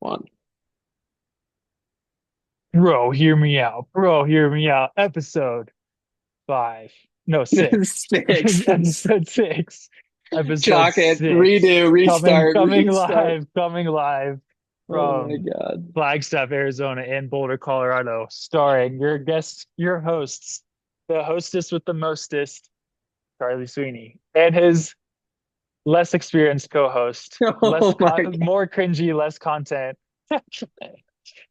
One. Bro, hear me out. Bro, hear me out. Episode five. No, six. Six. Episode six. Episode Chalk it. six. Redo. Coming, Restart. coming Restart. live, coming live Oh my from God. Flagstaff, Arizona, and Boulder, Colorado, starring your guests, your hosts, the hostess with the mostest, Charlie Sweeney, and his less experienced co-host, Oh my more cringy, less content.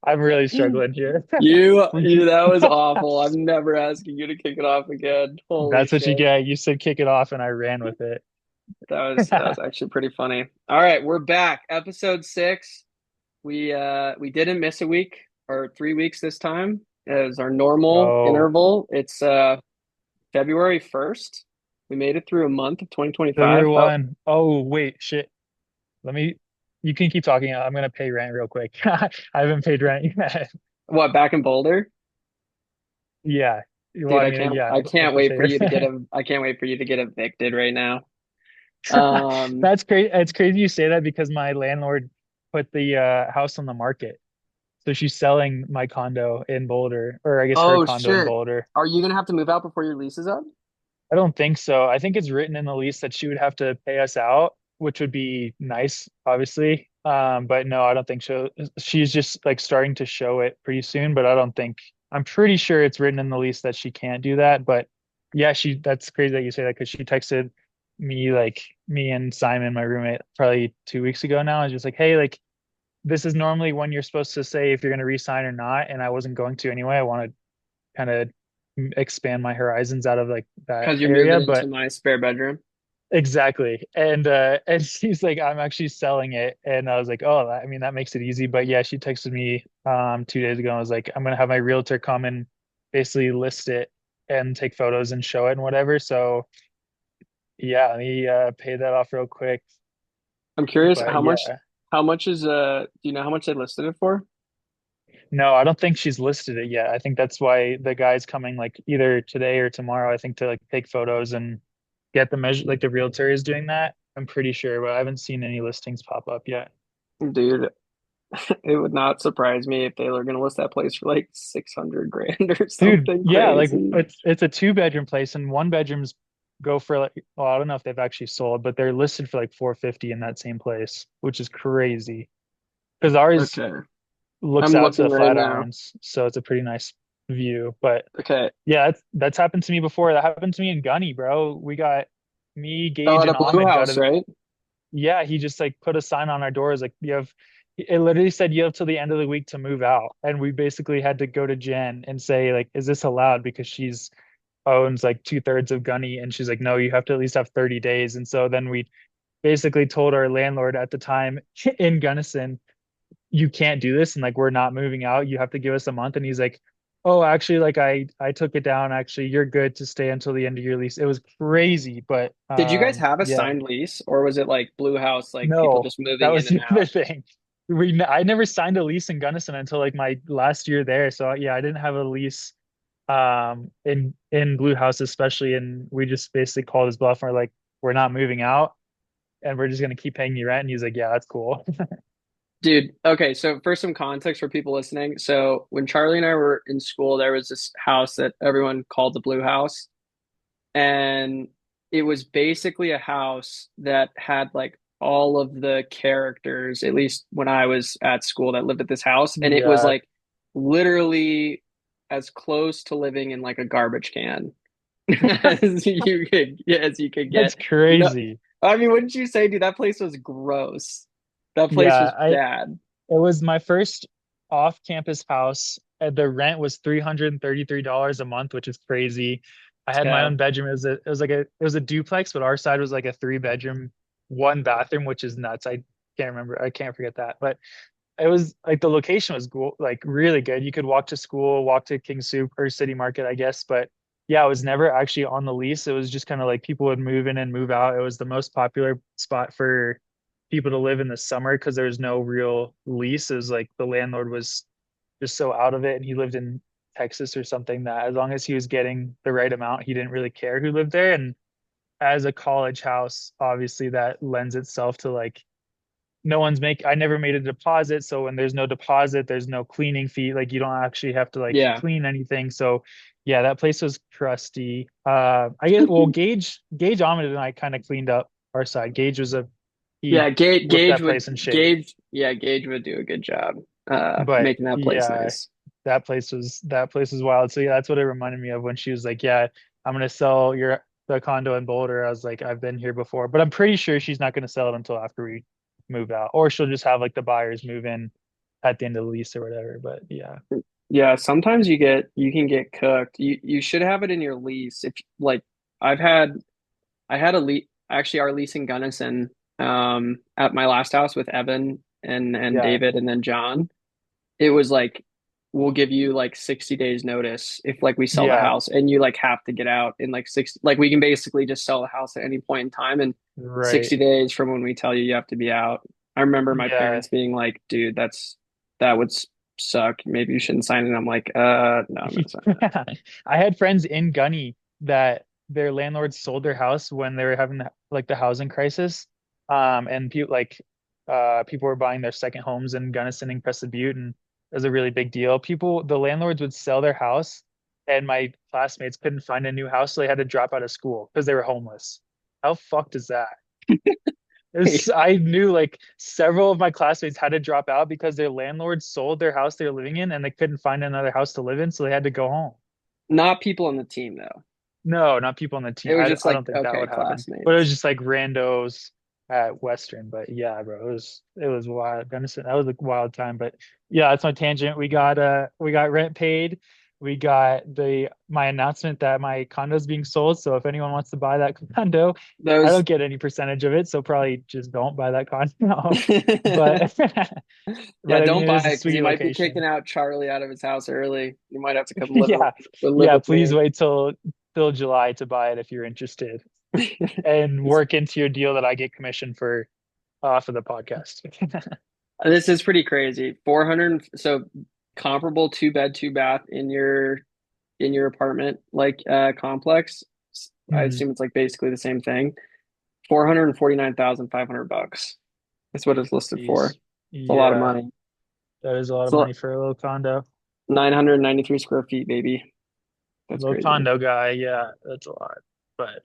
I'm really God. struggling here. You, that was awful. I'm never asking you to kick it off again. Holy That's what you shit. get. You said kick it off, and I ran with it. That was actually pretty funny. All right, we're back. Episode six. We didn't miss a week or 3 weeks this time. As our normal Oh, interval. It's February 1st. We made it through a month of 2025. February Oh, 1. Oh, wait, shit. Let me, you can keep talking. I'm going to pay rent real quick. I haven't paid rent yet. what, back in Boulder? Yeah. Well, Dude, I mean, yeah, I I have can't to wait pay for you to get rent. I can't wait for you to get evicted right now. Um, That's crazy. It's crazy you say that because my landlord put the house on the market. So she's selling my condo in Boulder, or I guess her oh condo in shit. Boulder. Are you gonna have to move out before your lease is up? I don't think so. I think it's written in the lease that she would have to pay us out, which would be nice, obviously. But no, I don't think so. She's just like starting to show it pretty soon, but I don't think I'm pretty sure it's written in the lease that she can't do that. But yeah, that's crazy that you say that because she texted me like me and Simon, my roommate, probably 2 weeks ago now. I was just like, hey, like this is normally when you're supposed to say if you're gonna resign or not, and I wasn't going to anyway. I want to kind of expand my horizons out of like that Because you're area, moving into but my spare bedroom. exactly. And she's like, I'm actually selling it. And I was like, oh, I mean, that makes it easy. But yeah, she texted me 2 days ago and was like, I'm gonna have my realtor come and basically list it and take photos and show it and whatever. So yeah, let me pay that off real quick. I'm curious But yeah. how much is do you know how much they listed it for? No, I don't think she's listed it yet. I think that's why the guy's coming like either today or tomorrow, I think, to like take photos and get the measure, like the realtor is doing that. I'm pretty sure, but I haven't seen any listings pop up yet. Dude, it would not surprise me if they were gonna list that place for like 600 grand or Dude, something yeah, like crazy. it's a two-bedroom place and one bedrooms go for like, well, I don't know if they've actually sold, but they're listed for like 450 in that same place, which is crazy. Because ours Okay. looks I'm out to looking the right now. Flatirons, so it's a pretty nice view. But Okay. yeah, that's happened to me before. That happened to me in Gunny, bro. We got me, Oh, Gage, at a and blue Ahmed got house, a right? yeah, he just like put a sign on our doors like you have it literally said you have till the end of the week to move out. And we basically had to go to Jen and say, like, is this allowed? Because she's owns like two-thirds of Gunny and she's like, no, you have to at least have 30 days. And so then we basically told our landlord at the time in Gunnison, you can't do this and like we're not moving out. You have to give us a month. And he's like, oh, actually, like I took it down. Actually, you're good to stay until the end of your lease. It was crazy, but Did you guys have a yeah. signed lease or was it like blue house, like people No, just that moving in was and the other out? thing. I never signed a lease in Gunnison until like my last year there. So yeah, I didn't have a lease in Blue House especially, and we just basically called his bluff and we're like, we're not moving out and we're just gonna keep paying you rent. And he's like, yeah, that's cool. Dude, okay, so for some context for people listening, so when Charlie and I were in school, there was this house that everyone called the Blue House, and it was basically a house that had like all of the characters, at least when I was at school, that lived at this house, and it was Yeah, like literally as close to living in like a garbage can as you could that's get. No, crazy. I mean, wouldn't you say, dude, that place was gross. That place Yeah, was I bad. it was my first off-campus house. The rent was $333 a month, which is crazy. I had my Yeah. own bedroom. It was a duplex, but our side was like a three-bedroom, one bathroom, which is nuts. I can't remember. I can't forget that. But it was like the location was cool, like really good. You could walk to school, walk to King Soup or City Market, I guess. But yeah, it was never actually on the lease. It was just kind of like people would move in and move out. It was the most popular spot for people to live in the summer because there was no real lease. It was like the landlord was just so out of it and he lived in Texas or something that as long as he was getting the right amount, he didn't really care who lived there. And as a college house, obviously that lends itself to like no one's make I never made a deposit, so when there's no deposit, there's no cleaning fee. Like you don't actually have to like Yeah. clean anything. So yeah, that place was crusty. I guess well Gage Ahmed and I kind of cleaned up our side. Gage was a he Yeah, whipped that place in shape. Gage would do a good job But making that place yeah, nice. that place was wild. So yeah, that's what it reminded me of when she was like, "Yeah, I'm gonna sell your the condo in Boulder." I was like, "I've been here before," but I'm pretty sure she's not gonna sell it until after we move out, or she'll just have like the buyers move in at the end of the lease or whatever. But yeah, Yeah, sometimes you can get cooked. You should have it in your lease. If like I've had I had a lease actually our lease in Gunnison at my last house with Evan and yeah, David and then John. It was like we'll give you like 60 days notice if like we sell the yeah, house and you like have to get out in like 60 like we can basically just sell the house at any point in time and right, 60 days from when we tell you you have to be out. I remember my yeah. parents being like, dude, that would suck. Maybe you shouldn't sign it. And I'm like, no, I'm gonna sign it. I had friends in Gunny that their landlords sold their house when they were having like the housing crisis. And people were buying their second homes in Gunnison and Crested Butte, and it was a really big deal. The landlords would sell their house, and my classmates couldn't find a new house, so they had to drop out of school because they were homeless. How fucked is that? I knew like several of my classmates had to drop out because their landlord sold their house they were living in and they couldn't find another house to live in, so they had to go home. Not people on the team though. No, not people on the team. It was just I like, don't think that okay, would happen. But it was classmates. just like randos at Western. But yeah, bro, it was wild. Gunnison, that was a wild time. But yeah, that's my tangent. We got rent paid. We got the my announcement that my condo is being sold. So if anyone wants to buy that condo, I Those don't get any percentage of it. So probably just don't buy that condo. But Yeah, but I mean don't it buy is a it because you sweet might be kicking location. out Charlie out of his house early. You might have to come Yeah. live Yeah, with please me. wait till July to buy it if you're interested. And work into your deal that I get commission for off of the podcast. This is pretty crazy. 400, so comparable two bed, two bath in your apartment like complex. I Mm, assume it's like basically the same thing. 449,500 bucks. That's what it's listed for. geez. It's a lot of Yeah, money. that is a lot of So money for a little condo. 993 square feet, baby. That's Little crazy. condo guy, yeah, that's a lot. But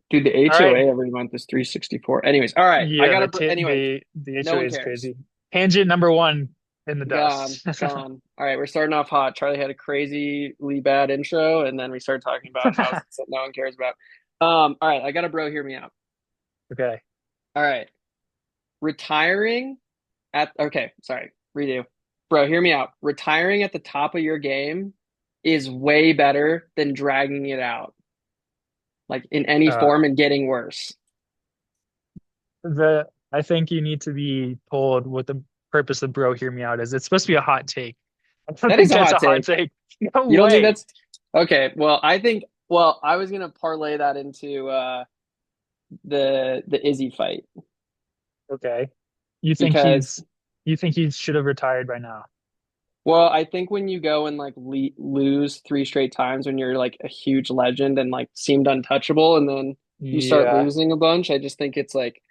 Dude, the all right. HOA every month is 364. Anyways, all right. I Yeah, gotta anyways, the no HOA one is cares. crazy. Tangent number one in the Gone, dust. gone. All right, we're starting off hot. Charlie had a crazily bad intro, and then we started talking about houses that no one cares about. All right, I got a bro, hear me out. Okay. All right. Retiring okay, sorry, redo. Bro, hear me out. Retiring at the top of your game is way better than dragging it out, like in any Uh, form and getting worse. I think you need to be told what the purpose of bro hear me out is. It's supposed to be a hot take. I don't That think is a that's hot a hot take. take. No You don't think way. that's okay? Well, I think well, I was gonna parlay that into the Izzy fight Okay. You think because he should have retired by now? well, I think when you go and like lose three straight times when you're like a huge legend and like seemed untouchable and then you start Yeah. losing a bunch, I just think it's like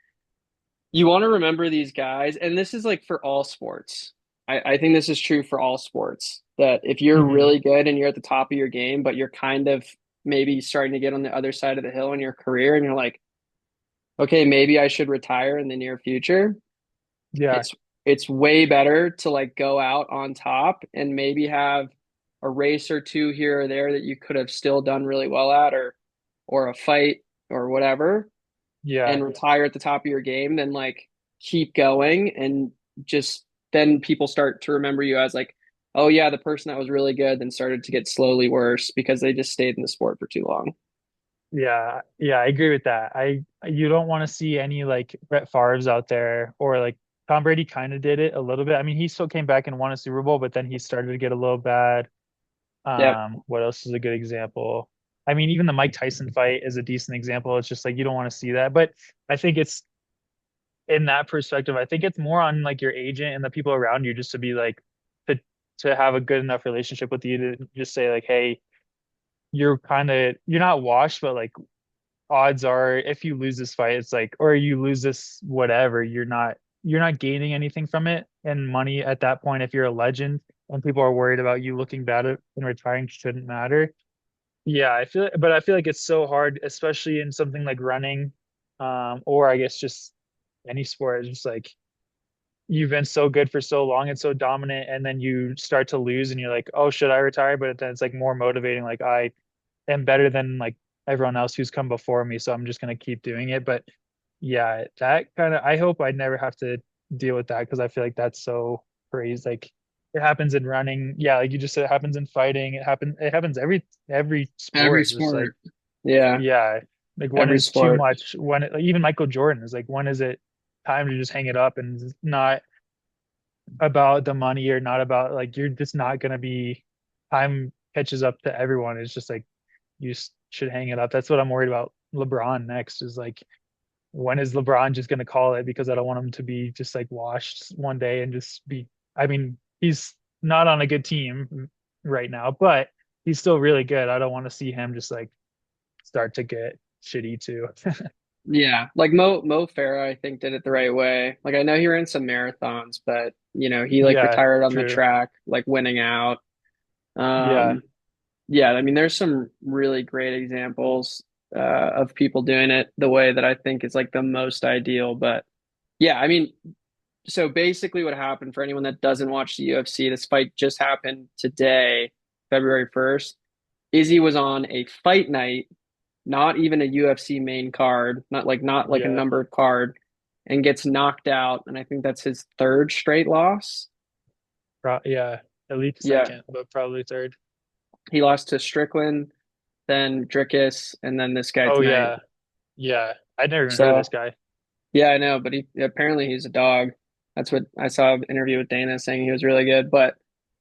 you want to remember these guys, and this is like for all sports. I think this is true for all sports that if you're Hmm. really good and you're at the top of your game, but you're kind of maybe starting to get on the other side of the hill in your career, and you're like, okay, maybe I should retire in the near future. Yeah. It's it's way better to like go out on top and maybe have a race or two here or there that you could have still done really well at or a fight or whatever Yeah. and retire at the top of your game than like keep going and just then people start to remember you as like, oh yeah, the person that was really good then started to get slowly worse because they just stayed in the sport for too long. Yeah. Yeah. I agree with that. You don't want to see any like Brett Favre's out there or like Tom Brady kind of did it a little bit. I mean, he still came back and won a Super Bowl, but then he started to get a little bad. Yep. What else is a good example? I mean, even the Mike Tyson fight is a decent example. It's just like you don't want to see that. But I think it's in that perspective, I think it's more on like your agent and the people around you just to be like to have a good enough relationship with you to just say like, hey, you're not washed, but like odds are if you lose this fight, it's like or you lose this whatever, you're not. you're not gaining anything from it, and money at that point, if you're a legend and people are worried about you looking bad in retiring, shouldn't matter. Yeah, but I feel like it's so hard, especially in something like running, or I guess just any sport. It's just like you've been so good for so long and so dominant, and then you start to lose, and you're like, oh, should I retire? But then it's like more motivating. Like I am better than like everyone else who's come before me, so I'm just gonna keep doing it. But yeah, that kind of I hope I never have to deal with that because I feel like that's so crazy. Like it happens in running. Yeah, like you just said, it happens in fighting. It happens every Every sport. Just like sport. Yeah, yeah, like when every is too sport. much? When like, even Michael Jordan is like when is it time to just hang it up and it's not about the money or not about like you're just not gonna be time catches up to everyone. It's just like should hang it up. That's what I'm worried about LeBron next is like when is LeBron just going to call it because I don't want him to be just like washed one day and just be I mean, he's not on a good team right now, but he's still really good. I don't want to see him just like start to get shitty too. Yeah, like Mo Farah, I think did it the right way. Like I know he ran some marathons, but he like Yeah, retired on the true. track, like winning out. Yeah. Um, yeah, I mean, there's some really great examples of people doing it the way that I think is like the most ideal. But yeah, I mean, so basically, what happened for anyone that doesn't watch the UFC, this fight just happened today, February 1st. Izzy was on a fight night, not even a UFC main card, not like a Yeah. numbered card, and gets knocked out. And I think that's his third straight loss. Yeah. At least Yeah, second, but probably third. he lost to Strickland, then Dricus, and then this guy Oh tonight. yeah. Yeah. I'd never even heard of this So guy. yeah, I know, but he apparently he's a dog. That's what I saw an interview with Dana saying he was really good. But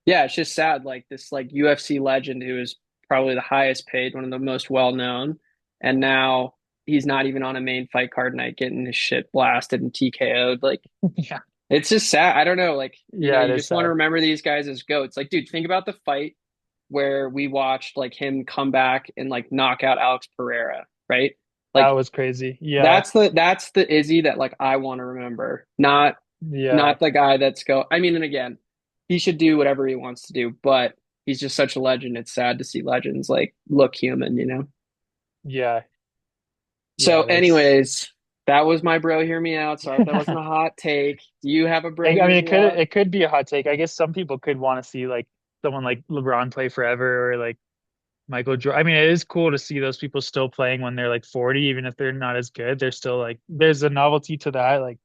yeah, it's just sad, like this like UFC legend who is probably the highest paid, one of the most well known, and now he's not even on a main fight card night getting his shit blasted and TKO'd. Like Yeah. it's just sad. I don't know, like, Yeah, it you is just want to sad. remember these guys as goats. Like, dude, think about the fight where we watched like him come back and like knock out Alex Pereira, right? That Like was crazy. Yeah. that's the Izzy that like I want to remember, not Yeah. not the guy that's go. I mean, and again, he should do whatever he wants to do, but he's just such a legend. It's sad to see legends like look human. Yeah. So, Yeah, that's anyways, that was my bro. Hear me out. Sorry if that wasn't a hot take. Do you have a bro? I Hear mean, me out. it could be a hot take. I guess some people could want to see like someone like LeBron play forever or like Michael Jordan. I mean, it is cool to see those people still playing when they're like 40, even if they're not as good. They're still like there's a novelty to that. Like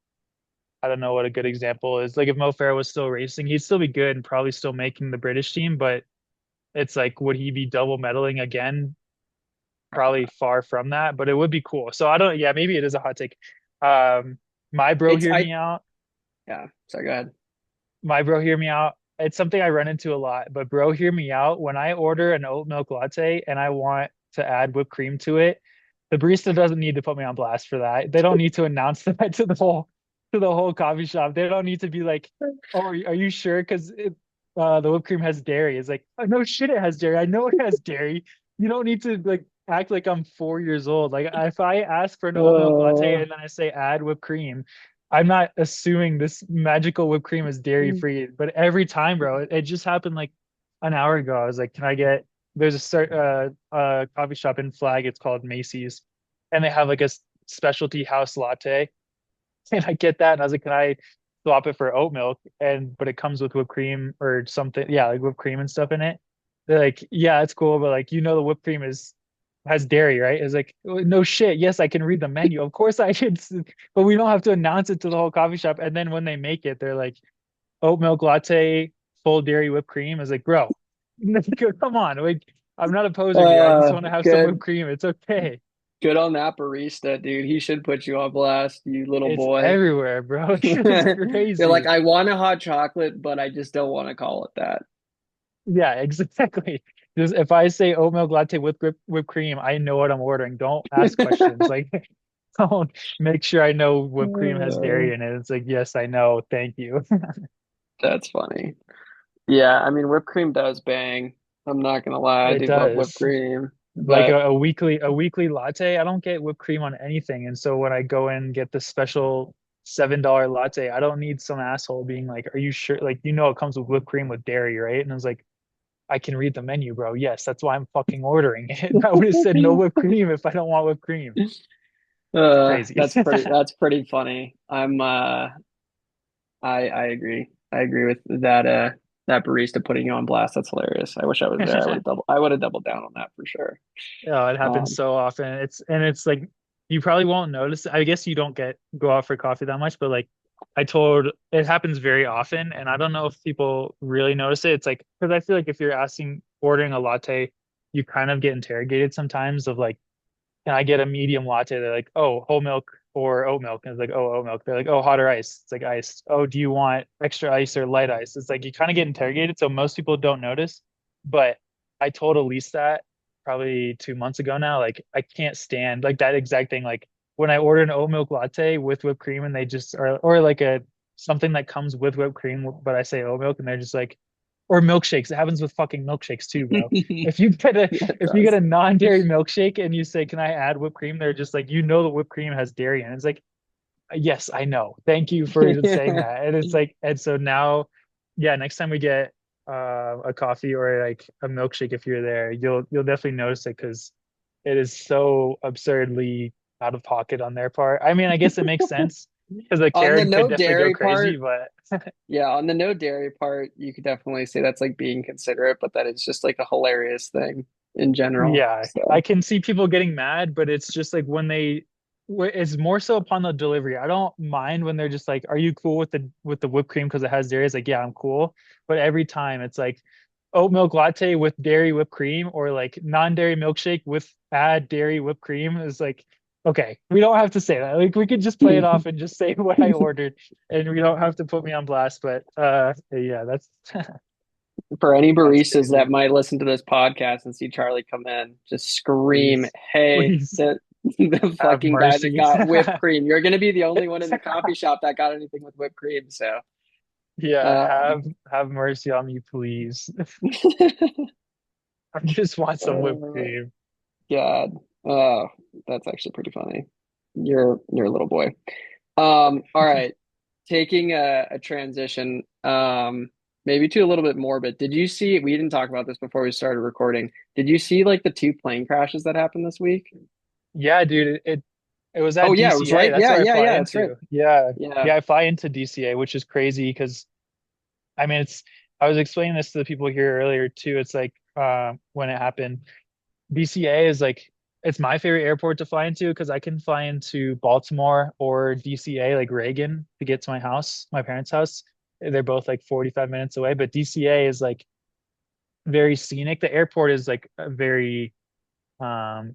I don't know what a good example is. Like if Mo Farah was still racing, he'd still be good and probably still making the British team, but it's like would he be double medaling again? Probably far from that, but it would be cool. So I don't, yeah, maybe it is a hot take. Um, my bro, It's hear I me out. Yeah. Sorry. Go ahead. My bro, hear me out. It's something I run into a lot, but bro, hear me out. When I order an oat milk latte and I want to add whipped cream to it, the barista doesn't need to put me on blast for that. They don't need to announce that to the whole coffee shop. They don't need to be like, "Oh, are you sure?" Because the whipped cream has dairy. It's like, oh, no shit, it has dairy. I know it has dairy. You don't need to like act like I'm 4 years old. Like if I ask for an oat milk latte Uh, and then I say add whipped cream, I'm not assuming this magical whipped cream is dairy free, but every time, bro, it just happened like an hour ago. I was like, can I get, there's a coffee shop in Flag, it's called Macy's, and they have like a specialty house latte. And I get that, and I was like, can I swap it for oat milk? But it comes with whipped cream or something. Yeah, like whipped cream and stuff in it. They're like, yeah, it's cool, but like, the whipped cream has dairy, right? It's like, "Oh, no shit. Yes, I can read the menu. Of course I should, but we don't have to announce it to the whole coffee shop. And then when they make it, they're like, oat milk latte, full dairy whipped cream. Is like, bro, come on. Like, I'm not a poser here. I just want to have some whipped good. cream. It's okay. Good on that barista, dude. He should put you on blast, you little It's boy. everywhere, bro. It's You're like, crazy. I want a hot chocolate, but I just don't want to call it that. Yeah, exactly. Just if I say oat milk latte with whipped cream, I know what I'm ordering. Don't ask questions. Like, don't make sure I know whipped cream has Uh, dairy in it. It's like, yes, I know. Thank you. that's funny. Yeah, I mean, whipped cream does bang. I'm not gonna lie, I It do love whipped does. cream, Like but a weekly latte, I don't get whipped cream on anything. And so when I go and get the special $7 latte. I don't need some asshole being like, "Are you sure?" Like, it comes with whipped cream with dairy, right? And I was like, "I can read the menu, bro. Yes, that's why I'm fucking ordering it." I would have said no whipped cream if I don't want whipped cream. It's crazy. That's pretty funny. I agree. I agree with that that barista putting you on blast. That's hilarious. I wish I was there. I would have doubled down on that for sure. Oh, it happens Um, so often. It's like you probably won't notice. I guess you don't get go out for coffee that much, but like I told, it happens very often, and I don't know if people really notice it. It's like because I feel like if you're ordering a latte, you kind of get interrogated sometimes of like, can I get a medium latte? They're like, oh, whole milk or oat milk. And it's like, oh, oat milk. They're like, oh, hot or ice. It's like iced. Oh, do you want extra ice or light ice? It's like you kind of get interrogated. So most people don't notice. But I told Elise that probably 2 months ago now. Like, I can't stand like that exact thing. Like when I order an oat milk latte with whipped cream and they just are, or like something that comes with whipped cream, but I say oat milk and they're just like, or milkshakes. It happens with fucking milkshakes too, bro. If you get a it if you get does. a non-dairy milkshake and you say, "Can I add whipped cream?" They're just like, the whipped cream has dairy, and it's like, "Yes, I know. Thank you for even saying that." And it's like, and so now, yeah, next time we get a coffee or like a milkshake, if you're there, you'll definitely notice it because it is so absurdly out of pocket on their part. I mean, I guess it makes sense because the On the Karen could no definitely go dairy crazy, part, but yeah, on the no dairy part, you could definitely say that's like being considerate, but that is just like a hilarious thing in general. yeah, I So can see people getting mad, but it's just like it's more so upon the delivery. I don't mind when they're just like, "Are you cool with the whipped cream because it has dairy?" It's like, "Yeah, I'm cool." But every time it's like oat milk latte with dairy whipped cream or like non-dairy milkshake with add dairy whipped cream is like, okay, we don't have to say that. Like we could just play it off and just say what I ordered, and we don't have to put me on blast. But yeah, that's for any that's baristas that crazy. might listen to this podcast and see Charlie come in, just scream, Please, "Hey, please the have fucking guy that mercy. got whipped cream. You're gonna be the only one in the coffee shop that got anything with whipped cream." So, Yeah, um, have mercy on me, please. I just want some whipped uh, cream. God, oh, that's actually pretty funny. You're a little boy. All right. Taking a transition, maybe to a little bit more, but did you see, we didn't talk about this before we started recording. Did you see like the two plane crashes that happened this week? Yeah, dude, it was Oh at yeah, it was DCA. right. That's Yeah, where I yeah, fly yeah, that's right. into. Yeah. Yeah. Yeah, I fly into DCA, which is crazy because I mean I was explaining this to the people here earlier too. It's like when it happened, DCA is like it's my favorite airport to fly into because I can fly into Baltimore or DCA, like Reagan, to get to my house, my parents' house. They're both like 45 minutes away, but DCA is like very scenic. The airport is like a very um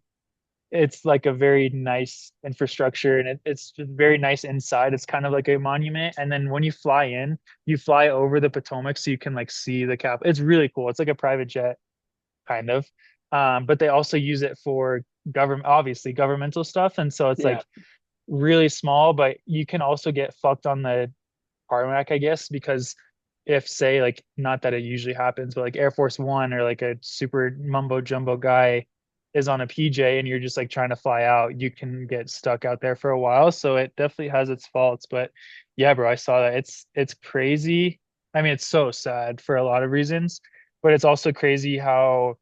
it's like a very nice infrastructure and it's just very nice inside. It's kind of like a monument. And then when you fly in, you fly over the Potomac so you can like see the cap. It's really cool. It's like a private jet, kind of. But they also use it for obviously governmental stuff. And so it's Yeah. like really small, but you can also get fucked on the tarmac, I guess, because if say like not that it usually happens, but like Air Force One or like a super mumbo jumbo guy is on a PJ and you're just like trying to fly out, you can get stuck out there for a while. So it definitely has its faults. But yeah, bro, I saw that. It's crazy. I mean, it's so sad for a lot of reasons, but it's also crazy how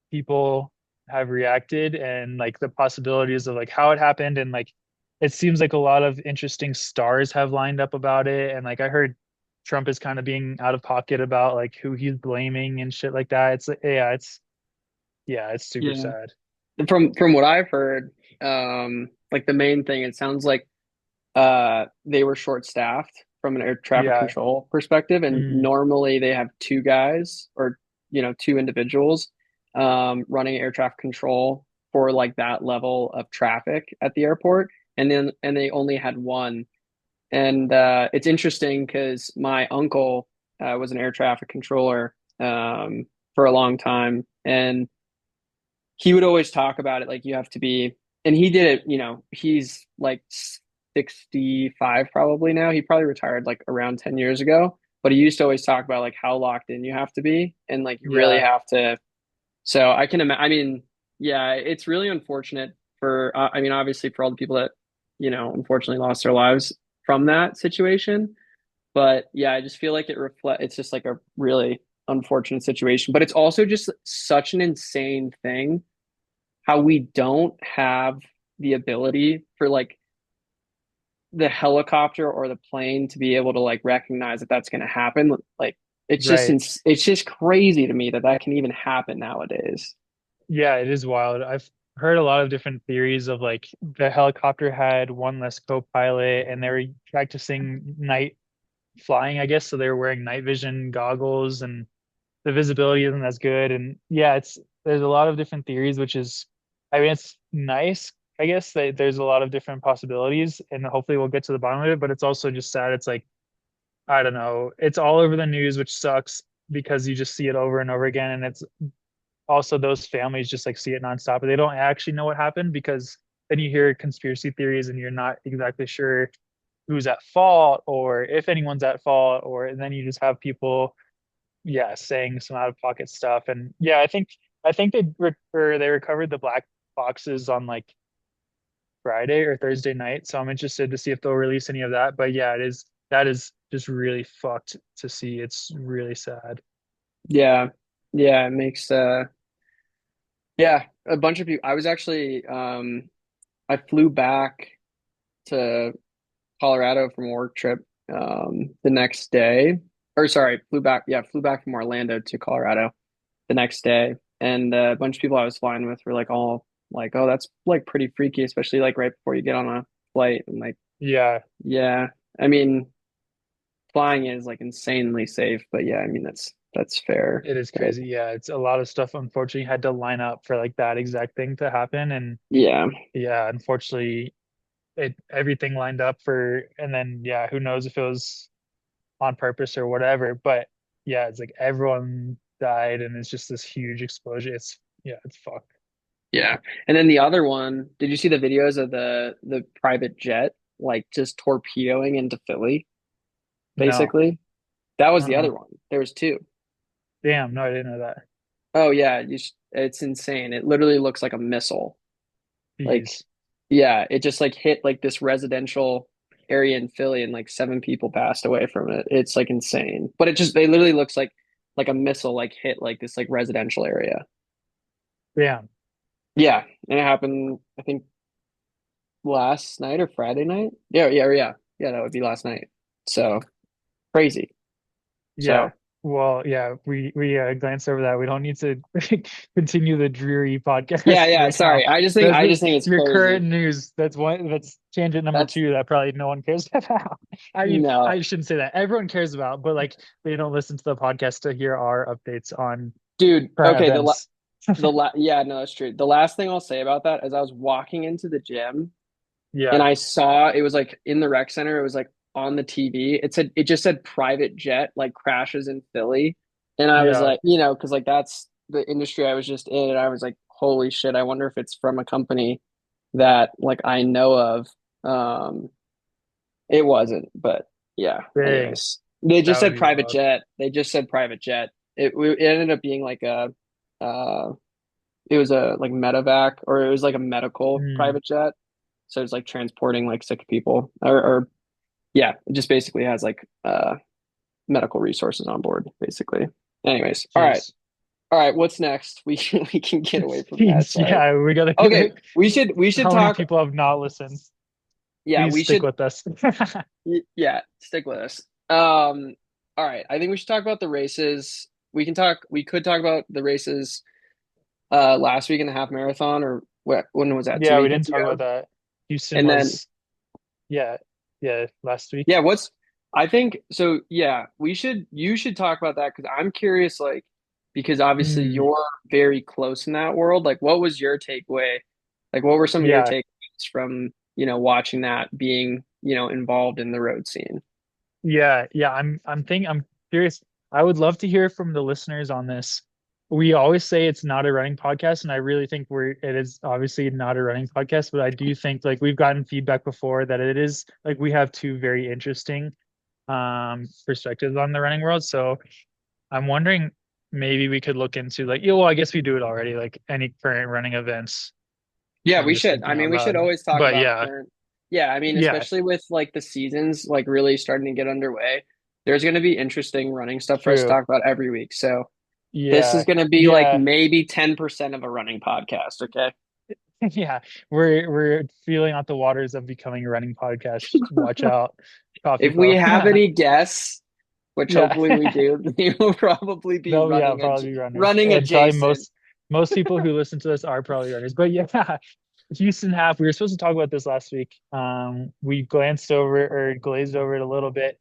people have reacted and like the possibilities of like how it happened and like it seems like a lot of interesting stars have lined up about it and like I heard Trump is kind of being out of pocket about like who he's blaming and shit like that. It's super Yeah. sad. From what I've heard, like the main thing, it sounds like they were short staffed from an air traffic Yeah. control perspective, and Mm, normally they have two guys or two individuals running air traffic control for like that level of traffic at the airport, and they only had one. And it's interesting because my uncle was an air traffic controller for a long time, and he would always talk about it like you have to be, and he did it, he's like 65 probably now. He probably retired like around 10 years ago, but he used to always talk about like how locked in you have to be and like you really yeah. have to. So I mean, yeah, it's really unfortunate for I mean, obviously for all the people that, unfortunately lost their lives from that situation. But yeah, I just feel like it's just like a really unfortunate situation. But it's also just such an insane thing how we don't have the ability for like the helicopter or the plane to be able to like recognize that that's going to happen. Like Right. it's just crazy to me that that can even happen nowadays. Yeah, it is wild. I've heard a lot of different theories of like the helicopter had one less co-pilot and they were practicing night flying, I guess. So they were wearing night vision goggles and the visibility isn't as good. And yeah, there's a lot of different theories, which is, I mean, it's nice, I guess, that there's a lot of different possibilities and hopefully we'll get to the bottom of it. But it's also just sad. It's like, I don't know, it's all over the news, which sucks because you just see it over and over again. And it's also those families just like see it nonstop, but they don't actually know what happened because then you hear conspiracy theories and you're not exactly sure who's at fault or if anyone's at fault, or and then you just have people, yeah, saying some out of pocket stuff. And yeah, I think they recovered the black boxes on like Friday or Thursday night. So I'm interested to see if they'll release any of that. But yeah, that is just really fucked to see. It's really sad. Yeah. Yeah, it makes yeah, a bunch of people. I was actually I flew back to Colorado from a work trip the next day. Or sorry, flew back from Orlando to Colorado the next day. And a bunch of people I was flying with were like all like, "Oh, that's like pretty freaky, especially like right before you get on a flight." And like, Yeah, yeah, I mean, flying is like insanely safe, but yeah, I mean that's fair. it is But crazy. Yeah, it's a lot of stuff unfortunately had to line up for like that exact thing to happen. And yeah, yeah, unfortunately it everything lined up for, and then yeah, who knows if it was on purpose or whatever. But yeah, it's like everyone died and it's just this huge explosion. It's yeah, it's fucked. yeah. And then the other one, did you see the videos of the private jet like just torpedoing into Philly, No. basically? That was the Uh-uh. other one. There was two. Damn, no, I didn't know that. Oh yeah, it's insane. It literally looks like a missile. Like, Jeez. yeah, it just like hit like this residential area in Philly and like seven people passed away from it. It's like insane. But it literally looks like a missile like hit like this like residential area. Damn. Yeah, and it happened I think last night or Friday night. Yeah, yeah, yeah. Yeah, that would be last night. So crazy. Yeah. So Well, yeah, we glanced over that. We don't need to continue the dreary yeah, podcast yeah, right now. sorry. I just think That's I just think it's your crazy. current news. That's one. That's tangent number That's two that probably no one cares about. I mean, no. I shouldn't say that. Everyone cares about, but like they don't listen to the podcast to hear our updates on Dude, current okay, events. yeah, no, that's true. The last thing I'll say about that is I was walking into the gym and Yeah, I saw it was like in the rec center, it was like on the TV. It just said private jet like crashes in Philly. And I was yeah. like, because like that's the industry I was just in, and I was like, holy shit, I wonder if it's from a company that like I know of. It wasn't, but yeah. Dang, Anyways, they just that would said be private wild. jet. They just said private jet. It ended up being like uh, it was a like medevac or it was like a medical Hmm. private jet. So it's like transporting like sick people or yeah, it just basically has like medical resources on board, basically. Anyways, all right. Jeez. All right, what's next? We can get away from that. Jeez. Sorry. Yeah, we gotta. Okay, we should How many talk. people have not listened? Yeah, Please we stick should with us. yeah, stick with us. All right. I think we should talk about the races. We could talk about the races last week in the half marathon or when was that? Two Yeah, we didn't weekends talk about ago? that. Houston And then was, yeah, yeah, last week. yeah, I think so yeah, you should talk about that because I'm curious like because obviously Hmm. you're very close in that world. Like what was your takeaway? Like what were some of your Yeah, takeaways from, watching that being, involved in the road scene? yeah. I'm curious. I would love to hear from the listeners on this. We always say it's not a running podcast, and I really think it is obviously not a running podcast, but I do think like we've gotten feedback before that it is like we have two very interesting perspectives on the running world. So I'm wondering maybe we could look into like, yeah, well, I guess we do it already, like any current running events. Yeah, I'm we just should. I thinking mean, out we should loud. always talk But about yeah, current. Yeah, I mean, Yeah, especially with like the seasons like really starting to get underway, there's going to be interesting running stuff for us to true. talk about every week. So this is Yeah. going to be like Yeah. maybe 10% of a running podcast, okay? Yeah. We're feeling out the waters of becoming a running podcast. Watch out, coffee If we puff. have any guests, which Yeah. hopefully we do, they will probably be They'll, yeah, probably be runners. running And probably adjacent. most people who listen to this are probably runners. But yeah, Houston half, we were supposed to talk about this last week. We glanced over or glazed over it a little bit.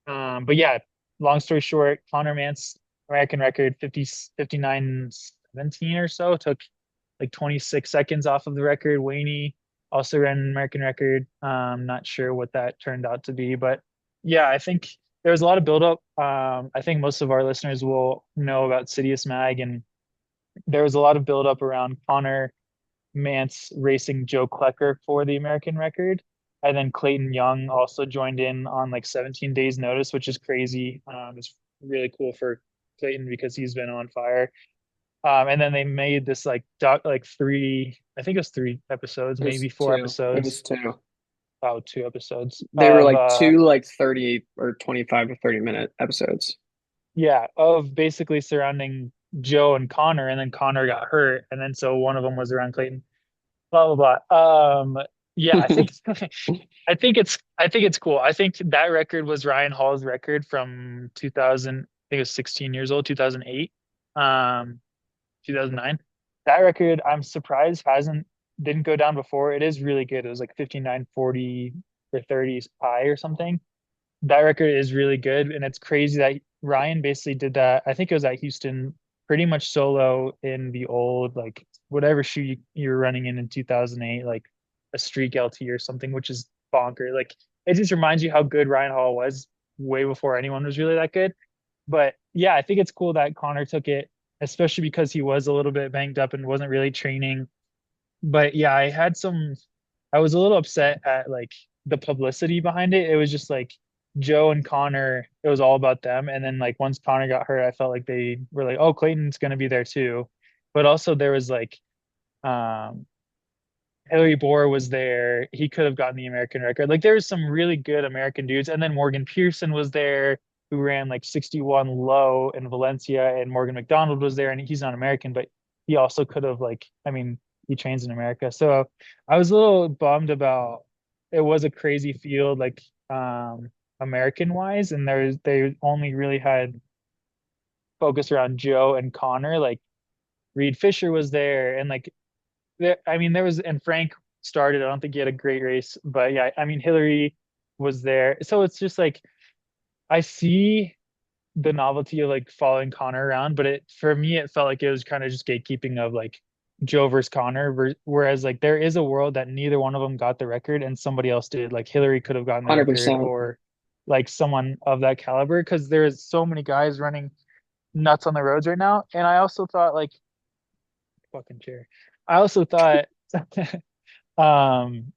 But yeah, long story short, Connor Mance, American record 59:17 or so, took like 26 seconds off of the record. Waney also ran an American record. Not sure what that turned out to be, but yeah, I think there was a lot of buildup. I think most of our listeners will know about Sidious Mag, and there was a lot of buildup around Connor Mance racing Joe Klecker for the American record. And then Clayton Young also joined in on like 17 days notice, which is crazy. It's really cool for Clayton because he's been on fire. And then they made this like three, I think it was 3 episodes, It was maybe four two. It was episodes. two. Oh, 2 episodes They were of like two, like 30 or 25 to 30-minute episodes. yeah, of basically surrounding Joe and Connor, and then Connor got hurt, and then so one of them was around Clayton. Blah blah blah. Yeah, I think I think it's cool. I think that record was Ryan Hall's record from 2000. I think it was 16 years old, 2008, 2009. That record, I'm surprised hasn't didn't go down before. It is really good. It was like 59:40 or 30 pi or something. That record is really good, and it's crazy that Ryan basically did that. I think it was at Houston, pretty much solo in the old like whatever shoe you were running in 2008, like a Streak LT or something, which is bonker. Like it just reminds you how good Ryan Hall was way before anyone was really that good. But yeah, I think it's cool that Connor took it, especially because he was a little bit banged up and wasn't really training. But yeah, I was a little upset at like the publicity behind it. It was just like Joe and Connor, it was all about them. And then like once Connor got hurt, I felt like they were like, oh, Clayton's gonna be there too. But also there was like um Hillary Bohr was there. He could have gotten the American record. Like there was some really good American dudes. And then Morgan Pearson was there who ran like 61 low in Valencia, and Morgan McDonald was there, and he's not American, but he also could have like, I mean, he trains in America. So I was a little bummed about it was a crazy field like American wise, and they only really had focus around Joe and Connor. Like Reed Fisher was there, and like I mean, there was, and Frank started. I don't think he had a great race, but yeah, I mean, Hillary was there. So it's just like I see the novelty of like following Connor around, but it for me it felt like it was kind of just gatekeeping of like Joe versus Connor, whereas like there is a world that neither one of them got the record and somebody else did. Like Hillary could have gotten the record, 100%. or like someone of that caliber, because there's so many guys running nuts on the roads right now. And I also thought like fucking chair. I also thought um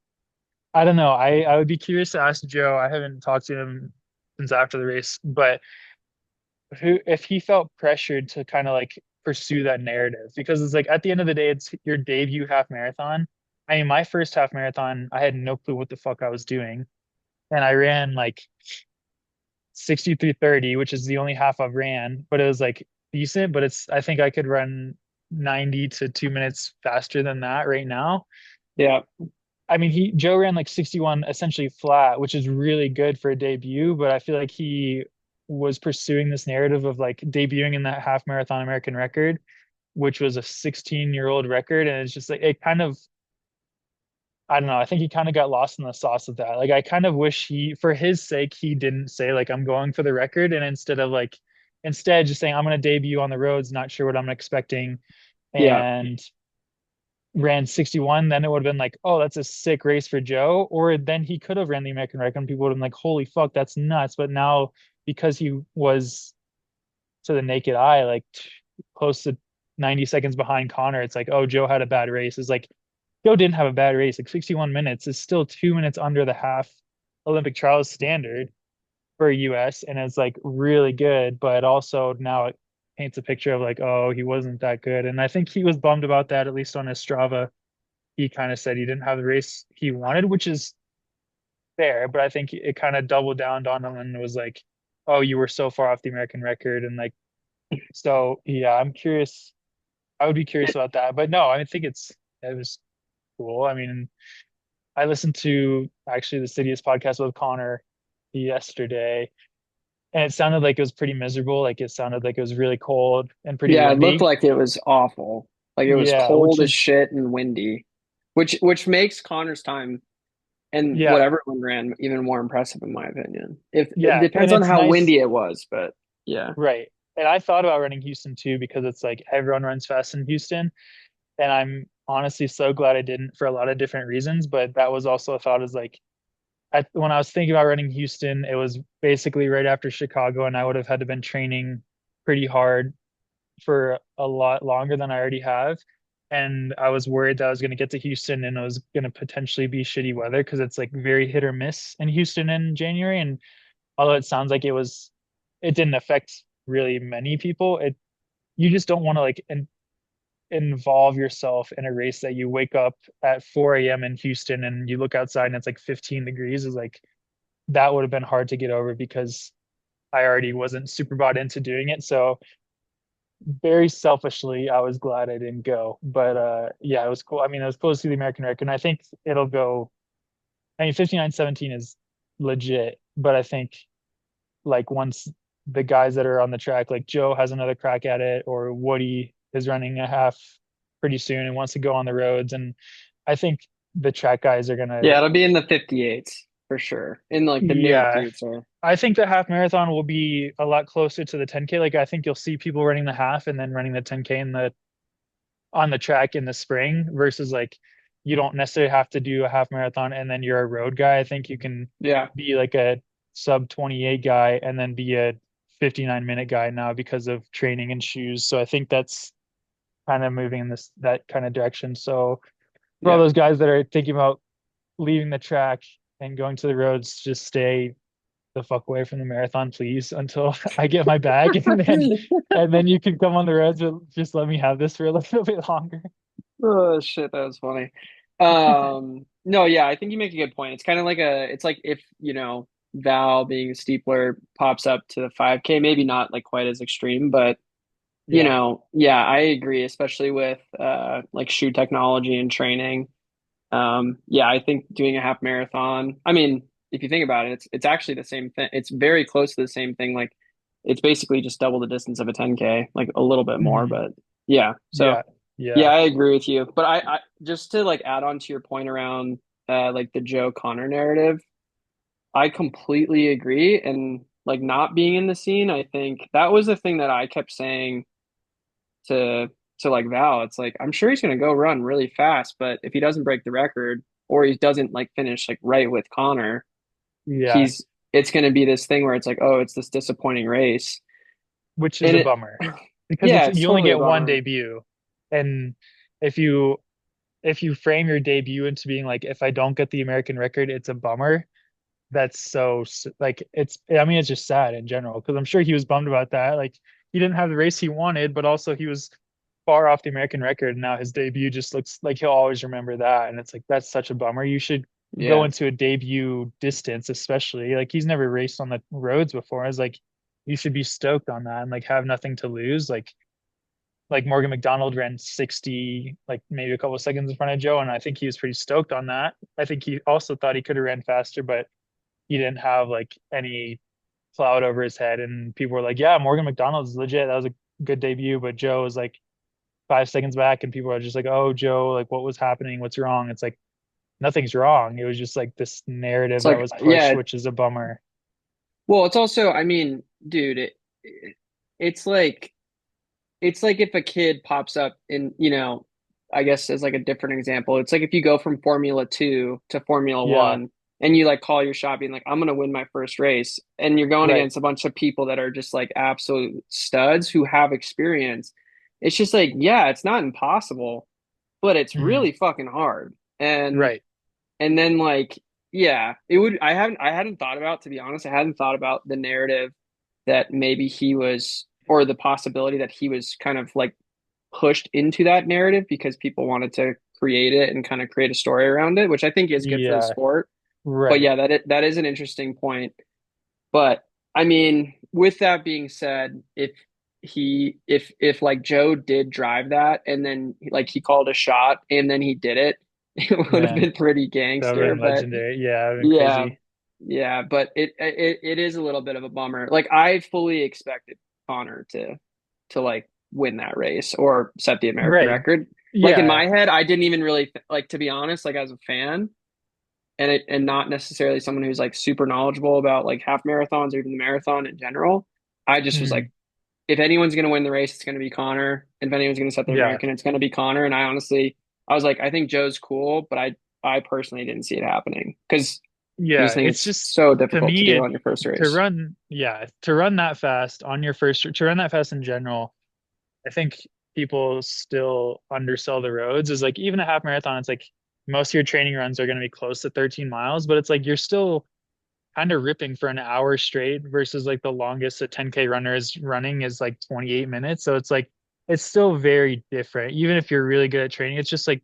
I don't know. I would be curious to ask Joe. I haven't talked to him since after the race, but who if he felt pressured to kind of like pursue that narrative, because it's like at the end of the day, it's your debut half marathon. I mean, my first half marathon, I had no clue what the fuck I was doing, and I ran like 63:30, which is the only half I've ran, but it was like decent. But it's I think I could run 90 to 2 minutes faster than that right now. Yeah. I mean, Joe ran like 61 essentially flat, which is really good for a debut, but I feel like he was pursuing this narrative of like debuting in that half marathon American record, which was a 16-year-old record. And it's just like it kind of, I don't know, I think he kind of got lost in the sauce of that. Like I kind of wish for his sake, he didn't say like I'm going for the record, and instead just saying I'm gonna debut on the roads, not sure what I'm expecting. Yeah. And ran 61, then it would have been like, oh, that's a sick race for Joe. Or then he could have ran the American record and people would have been like, holy fuck, that's nuts. But now because he was to the naked eye, like close to 90 seconds behind Connor, it's like, oh, Joe had a bad race. It's like Joe didn't have a bad race. Like 61 minutes is still 2 minutes under the half Olympic trials standard for US, and it's like really good, but also now it paints a picture of like, oh, he wasn't that good. And I think he was bummed about that, at least on his Strava. He kind of said he didn't have the race he wanted, which is fair, but I think it kind of doubled down on him and was like, "Oh, you were so far off the American record," and like, so yeah, I'm curious. I would be curious about that, but no, I think it was cool. I mean, I listened to actually the Citius podcast with Connor yesterday, and it sounded like it was pretty miserable. Like it sounded like it was really cold and pretty Yeah, it looked windy. like it was awful. Like it was Yeah, which cold as is shit and windy, which makes Connor's time and yeah, what everyone ran even more impressive in my opinion. If it yeah, and depends on it's how nice, windy it was, but yeah. right? And I thought about running Houston too because it's like everyone runs fast in Houston, and I'm honestly so glad I didn't for a lot of different reasons. But that was also a thought is like when I was thinking about running Houston, it was basically right after Chicago, and I would have had to been training pretty hard for a lot longer than I already have. And I was worried that I was going to get to Houston and it was going to potentially be shitty weather because it's like very hit or miss in Houston in January. And although it sounds like it didn't affect really many people. You just don't want to like involve yourself in a race that you wake up at 4 a.m. in Houston and you look outside and it's like 15 degrees is like that would have been hard to get over because I already wasn't super bought into doing it. So very selfishly, I was glad I didn't go. But yeah, it was cool. I mean, it was close to the American record. And I think it'll go, I mean, 59:17 is legit, but I think like once the guys that are on the track, like Joe has another crack at it, or Woody is running a half pretty soon and wants to go on the roads. And I think the track guys are gonna, Yeah, it'll be in the 58s for sure. In like the near yeah, future. I think the half marathon will be a lot closer to the 10K. Like I think you'll see people running the half and then running the 10K in the on the track in the spring versus like you don't necessarily have to do a half marathon and then you're a road guy. I think you can Yeah. be like a sub 28 guy and then be a 59-minute guy now because of training and shoes. So I think that's kind of moving in this that kind of direction. So for all Yeah. those guys that are thinking about leaving the track and going to the roads, just stay the fuck away from the marathon, please, until I get my bag and then you can come on the roads, but just let me have this for a little bit longer. Oh shit, that was funny. No, yeah, I think you make a good point. It's kind of like it's like if, Val being a steepler pops up to the 5K, maybe not like quite as extreme, but Yeah. yeah, I agree, especially with like shoe technology and training. Yeah, I think doing a half marathon, I mean, if you think about it, it's actually the same thing. It's very close to the same thing. Like it's basically just double the distance of a 10K, like a little bit more, Mhm. but yeah. So Yeah. yeah, Yeah. I agree with you. But I just to like add on to your point around like the Joe Connor narrative, I completely agree. And like not being in the scene, I think that was the thing that I kept saying to like Val. It's like I'm sure he's gonna go run really fast, but if he doesn't break the record or he doesn't like finish like right with Connor, Yeah. he's it's gonna be this thing where it's like, oh, it's this disappointing race. Which is And a it bummer because yeah, it's it's you only totally a get one bummer. debut. And if you if you frame your debut into being like if I don't get the American record, it's a bummer. That's like it's I mean it's just sad in general because I'm sure he was bummed about that. Like he didn't have the race he wanted, but also he was far off the American record. And now his debut just looks like he'll always remember that. And it's like that's such a bummer. You should go Yeah. into a debut distance, especially like he's never raced on the roads before. It's like you should be stoked on that and like have nothing to lose. Like Morgan McDonald ran 60, like maybe a couple of seconds in front of Joe, and I think he was pretty stoked on that. I think he also thought he could have ran faster, but he didn't have like any cloud over his head. And people were like, "Yeah, Morgan McDonald's legit. That was a good debut." But Joe was like 5 seconds back, and people are just like, "Oh, Joe, like what was happening? What's wrong?" It's like nothing's wrong. It was just like this narrative It's that like was pushed, yeah, which is a bummer. well, it's also, I mean, dude, it's like it's like if a kid pops up in, I guess as like a different example, it's like if you go from Formula 2 to Formula Yeah, 1 and you like call your shot being like, I'm gonna win my first race, and you're going right. against a bunch of people that are just like absolute studs who have experience. It's just like, yeah, it's not impossible, but it's Mhm. really fucking hard. And Right. then like, yeah, it would I hadn't thought about, to be honest, I hadn't thought about the narrative that maybe he was, or the possibility that he was kind of like pushed into that narrative because people wanted to create it and kind of create a story around it, which I think is good for the Yeah. sport. But Right. yeah, that is an interesting point. But I mean, with that being said, if like Joe did drive that and then like he called a shot and then he did it, it would have Man, been pretty that would have gangster. been But legendary. Yeah, that would have been yeah, crazy. yeah, but it is a little bit of a bummer. Like I fully expected Connor to like win that race or set the American Right. record. Like in Yeah. my head, I didn't even really like, to be honest, like as a fan and not necessarily someone who's like super knowledgeable about like half marathons or even the marathon in general. I just was Mhm. like, if anyone's going to win the race, it's going to be Connor. If anyone's going to set the Yeah. American, it's going to be Connor. And I honestly, I was like, I think Joe's cool, but I personally didn't see it happening because I just Yeah. think It's it's just so to difficult to me do it on your first to race. run, yeah, to run that fast on your first to run that fast in general, I think people still undersell the roads. Is like even a half marathon, it's like most of your training runs are going to be close to 13 miles, but it's like you're still kind of ripping for an hour straight versus like the longest a 10K runner is running is like 28 minutes. So it's like it's still very different. Even if you're really good at training, it's just like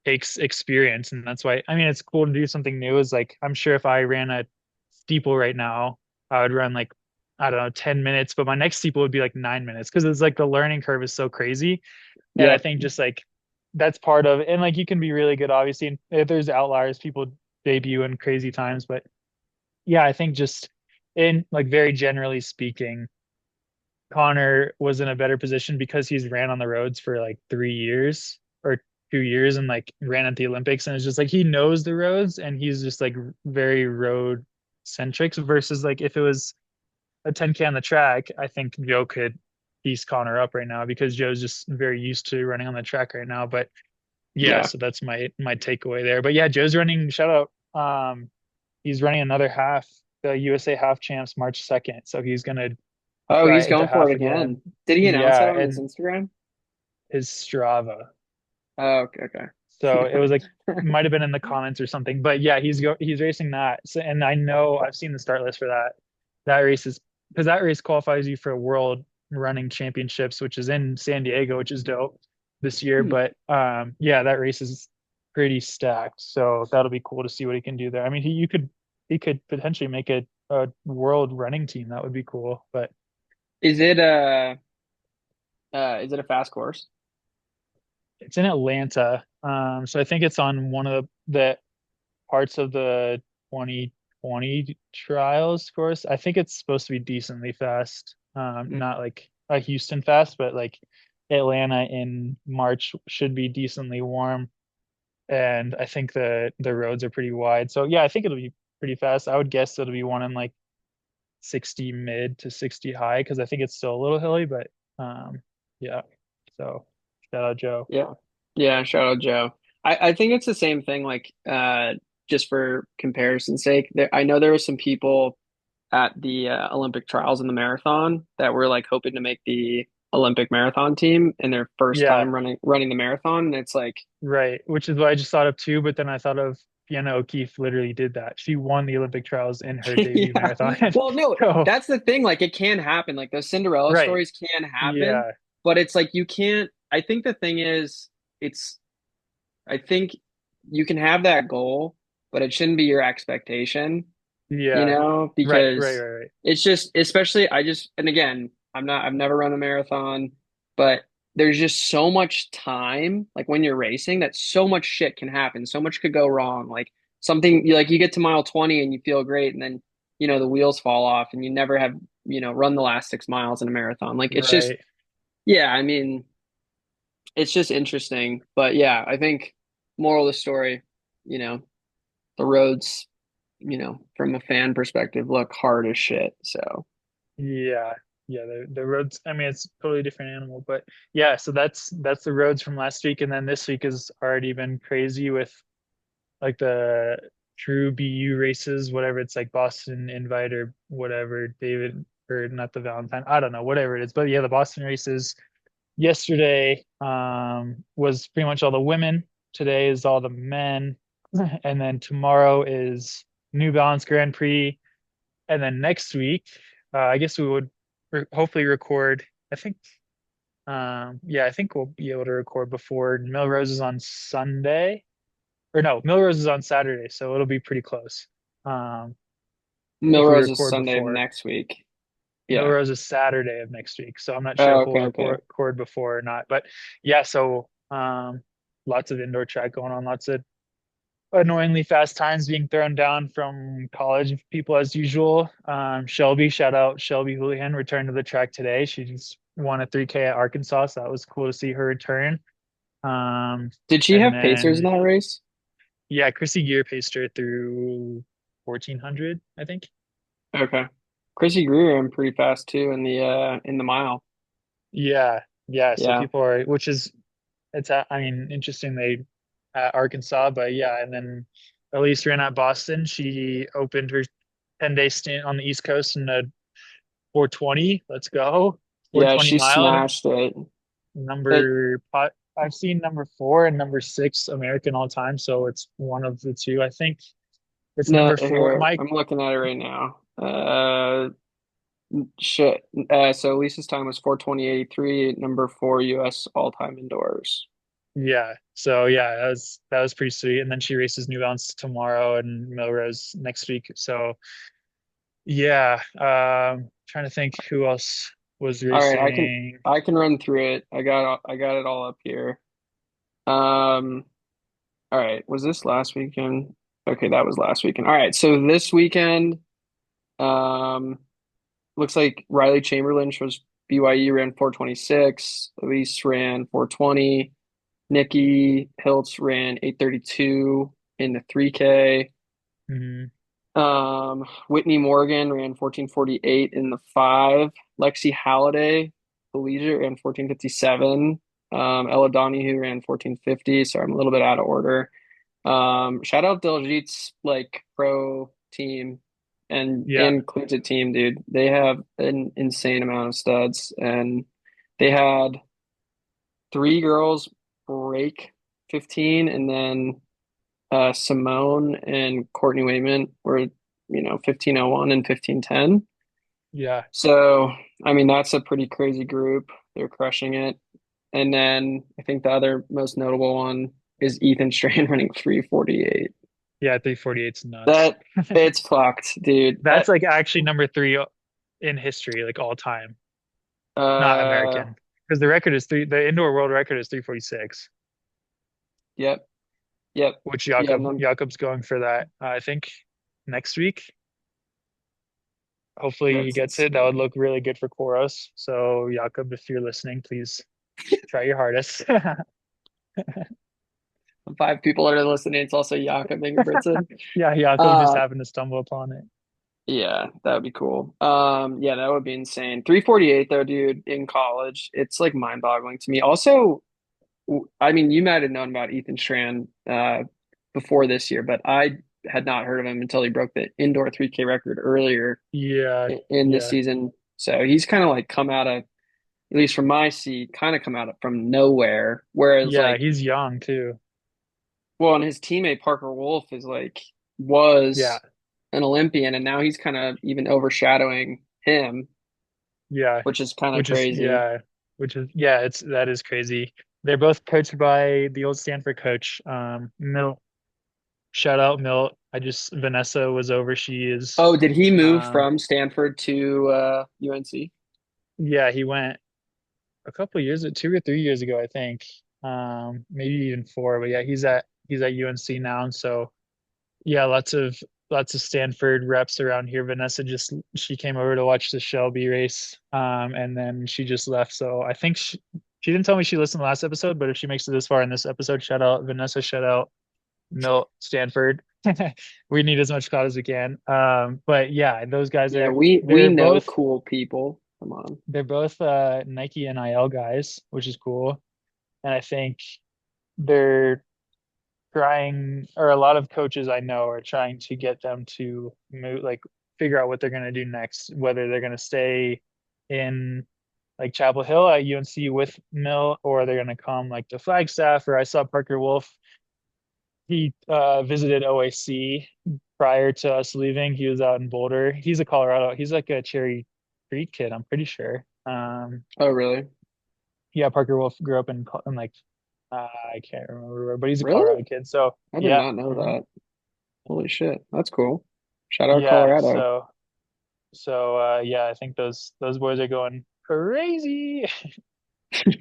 takes experience. And that's why I mean it's cool to do something new. Is like I'm sure if I ran a steeple right now, I would run like I don't know, 10 minutes, but my next steeple would be like 9 minutes because it's like the learning curve is so crazy. And I Yep. think just like that's part of and like you can be really good, obviously. And if there's outliers, people debut in crazy times, but yeah, I think just in like very generally speaking, Connor was in a better position because he's ran on the roads for like 3 years or 2 years and like ran at the Olympics. And it's just like he knows the roads and he's just like very road centric versus like if it was a 10K on the track, I think Joe could piece Connor up right now because Joe's just very used to running on the track right now. But yeah, Yeah. so that's my takeaway there. But yeah, Joe's running shout out. He's running another half, the USA half champs March 2nd. So he's gonna Oh, try he's it into going for it half again. again. Did he announce that Yeah, on his and Instagram? his Strava. Oh, okay, okay. So it Never was like mind. might have been in the comments or something. But yeah, he's racing that. So and I know I've seen the start list for that. That race is because that race qualifies you for World Running Championships, which is in San Diego, which is dope this year. Hmm. But yeah, that race is pretty stacked. So that'll be cool to see what he can do there. I mean, he could potentially make a world running team. That would be cool. But Is it a fast course? it's in Atlanta. So I think it's on one of the parts of the 2020 trials course. I think it's supposed to be decently fast. Hmm. Not like a Houston fast, but like Atlanta in March should be decently warm. And I think the roads are pretty wide. So yeah, I think it'll be pretty fast. I would guess it'll be one in like 60 mid to 60 high because I think it's still a little hilly, but yeah. So shout out Joe. Yeah. Yeah, shout out Joe. I think it's the same thing, like just for comparison's sake. I know there were some people at the Olympic trials in the marathon that were like hoping to make the Olympic marathon team in their first Yeah. time running the marathon. And it's like, Right, which is what I just thought of too, but then I thought of Fiona O'Keefe literally did that. She won the Olympic trials in her debut yeah. marathon. Well, no, So, that's the thing. Like it can happen. Like those Cinderella right. stories can happen, Yeah. but it's like you can't. I think the thing is, it's I think you can have that goal, but it shouldn't be your expectation, Yeah. Right, right, because right, right. it's just, especially, and again, I've never run a marathon, but there's just so much time, like when you're racing, that so much shit can happen. So much could go wrong. Like something, you get to mile 20 and you feel great, and then, the wheels fall off and you never have, run the last 6 miles in a marathon. Like it's just, Right. yeah, I mean, it's just interesting. But yeah, I think moral of the story, you know, the roads, from a fan perspective, look hard as shit. So Yeah. Yeah, the roads, I mean it's a totally different animal, but yeah, so that's the roads from last week and then this week has already been crazy with like the true BU races, whatever it's like Boston Invite or whatever, David or not the Valentine, I don't know, whatever it is. But yeah, the Boston races yesterday was pretty much all the women. Today is all the men. And then tomorrow is New Balance Grand Prix. And then next week, I guess we would hopefully record. I think, yeah, I think we'll be able to record before Melrose is on Sunday. or no, Millrose is on Saturday, so it'll be pretty close. Um, if we Milrose is record Sunday of before. next week. Yeah. Millrose is Saturday of next week, so I'm not sure Oh, if we'll okay, okay. record before or not. But yeah, so lots of indoor track going on, lots of annoyingly fast times being thrown down from college people as usual. Shelby, shout out Shelby Houlihan, returned to the track today. She just won a 3K at Arkansas, so that was cool to see her return. Um, Did she and have Pacers in then that race? yeah, Chrissy Gear paced her through 1400, I think. Okay. Chrissy Greer ran pretty fast too in the mile. Yeah, yeah. So Yeah. people are, which is I mean, interesting they at Arkansas, but yeah, and then Elise ran at Boston. She opened her 10-day stint on the East Coast in a 420. Let's go. Yeah, 420 she mile. smashed it. It Number pot I've seen number four and number six American all time, so it's one of the two. I think it's no number four. here, Mike, I'm looking at it right now. Shit. So Lisa's time was 4:20:83, number four US all time indoors. yeah. So yeah, that was pretty sweet. And then she races New Balance tomorrow and Melrose next week. So yeah, trying to think who else was All right, racing. I can run through it. I got it all up here. Um, all right, was this last weekend? Okay, that was last weekend. All right, so this weekend, um, looks like Riley Chamberlain was BYU ran 4:26. Elise ran 4:20. Nikki Hiltz ran 8:32 in the 3K. Mhm. Whitney Morgan ran 14:48 in the five. Lexi Halliday, Felicia ran 14:57. Ella Donahue ran 14:50. So I'm a little bit out of order. Shout out Diljit's like pro team Yeah, and collegiate team, dude. They have an insane amount of studs, and they had three girls break 15, and then Simone and Courtney Wayman were 15:01 and 15:10. yeah, So I mean that's a pretty crazy group. They're crushing it. And then I think the other most notable one is Ethan Strand running 3:48. yeah. 348's nuts. That it's fucked, dude. That's like actually number three in history, like all time, not Uh, American, because the record is three. The indoor world record is 346, yep, yep, which yeah. Jakob's going for that. I think next week. Hopefully he That's gets it. That would insane. look really good for Koros. So Jakob, if you're listening, please try your hardest. The five people that are listening, it's also Jakob Ingebrigtsen. Yeah, Jakob just Uh, happened to stumble upon it. yeah, that would be cool. Yeah, that would be insane. 3:48 though, dude, in college, it's like mind-boggling to me. Also, I mean, you might have known about Ethan Strand before this year, but I had not heard of him until he broke the indoor 3K record earlier Yeah, in this yeah, season. So he's kind of like come out of, at least from my seat, kind of come out of from nowhere. Whereas yeah. like, He's young too. well, and his teammate Parker Wolf is like Yeah, was an Olympian, and now he's kind of even overshadowing him, yeah. which is kind of Which is crazy. yeah, which is yeah. It's that is crazy. They're both coached by the old Stanford coach, Milt. Shout out Milt. I just Vanessa was over. She is, Oh, did he move um, from Stanford to UNC? yeah. He went a couple years, 2 or 3 years ago, I think. Maybe even four. But yeah, he's at UNC now, and so yeah, lots of Stanford reps around here. Vanessa just she came over to watch the Shelby race, and then she just left. So I think she didn't tell me she listened to the last episode, but if she makes it this far in this episode, shout out Vanessa, shout out Milt, Stanford. We need as much clout as we can. But yeah, those guys Yeah, are we they're know both cool people. Come on. they're both Nike NIL guys, which is cool. And I think they're trying, or a lot of coaches I know are trying to get them to move, like figure out what they're going to do next, whether they're going to stay in like Chapel Hill at UNC with Mill, or they're going to come like to Flagstaff. Or I saw Parker Wolf. He visited OAC prior to us leaving. He was out in Boulder. He's a Colorado. He's like a Cherry Creek kid, I'm pretty sure. Oh, really? Yeah, Parker Wolf grew up in like I can't remember where, but he's a Really? Colorado kid. So I did yeah, not know mhm. that. Holy shit. That's cool. Shout out Yeah. Colorado. So yeah, I think those boys are going crazy.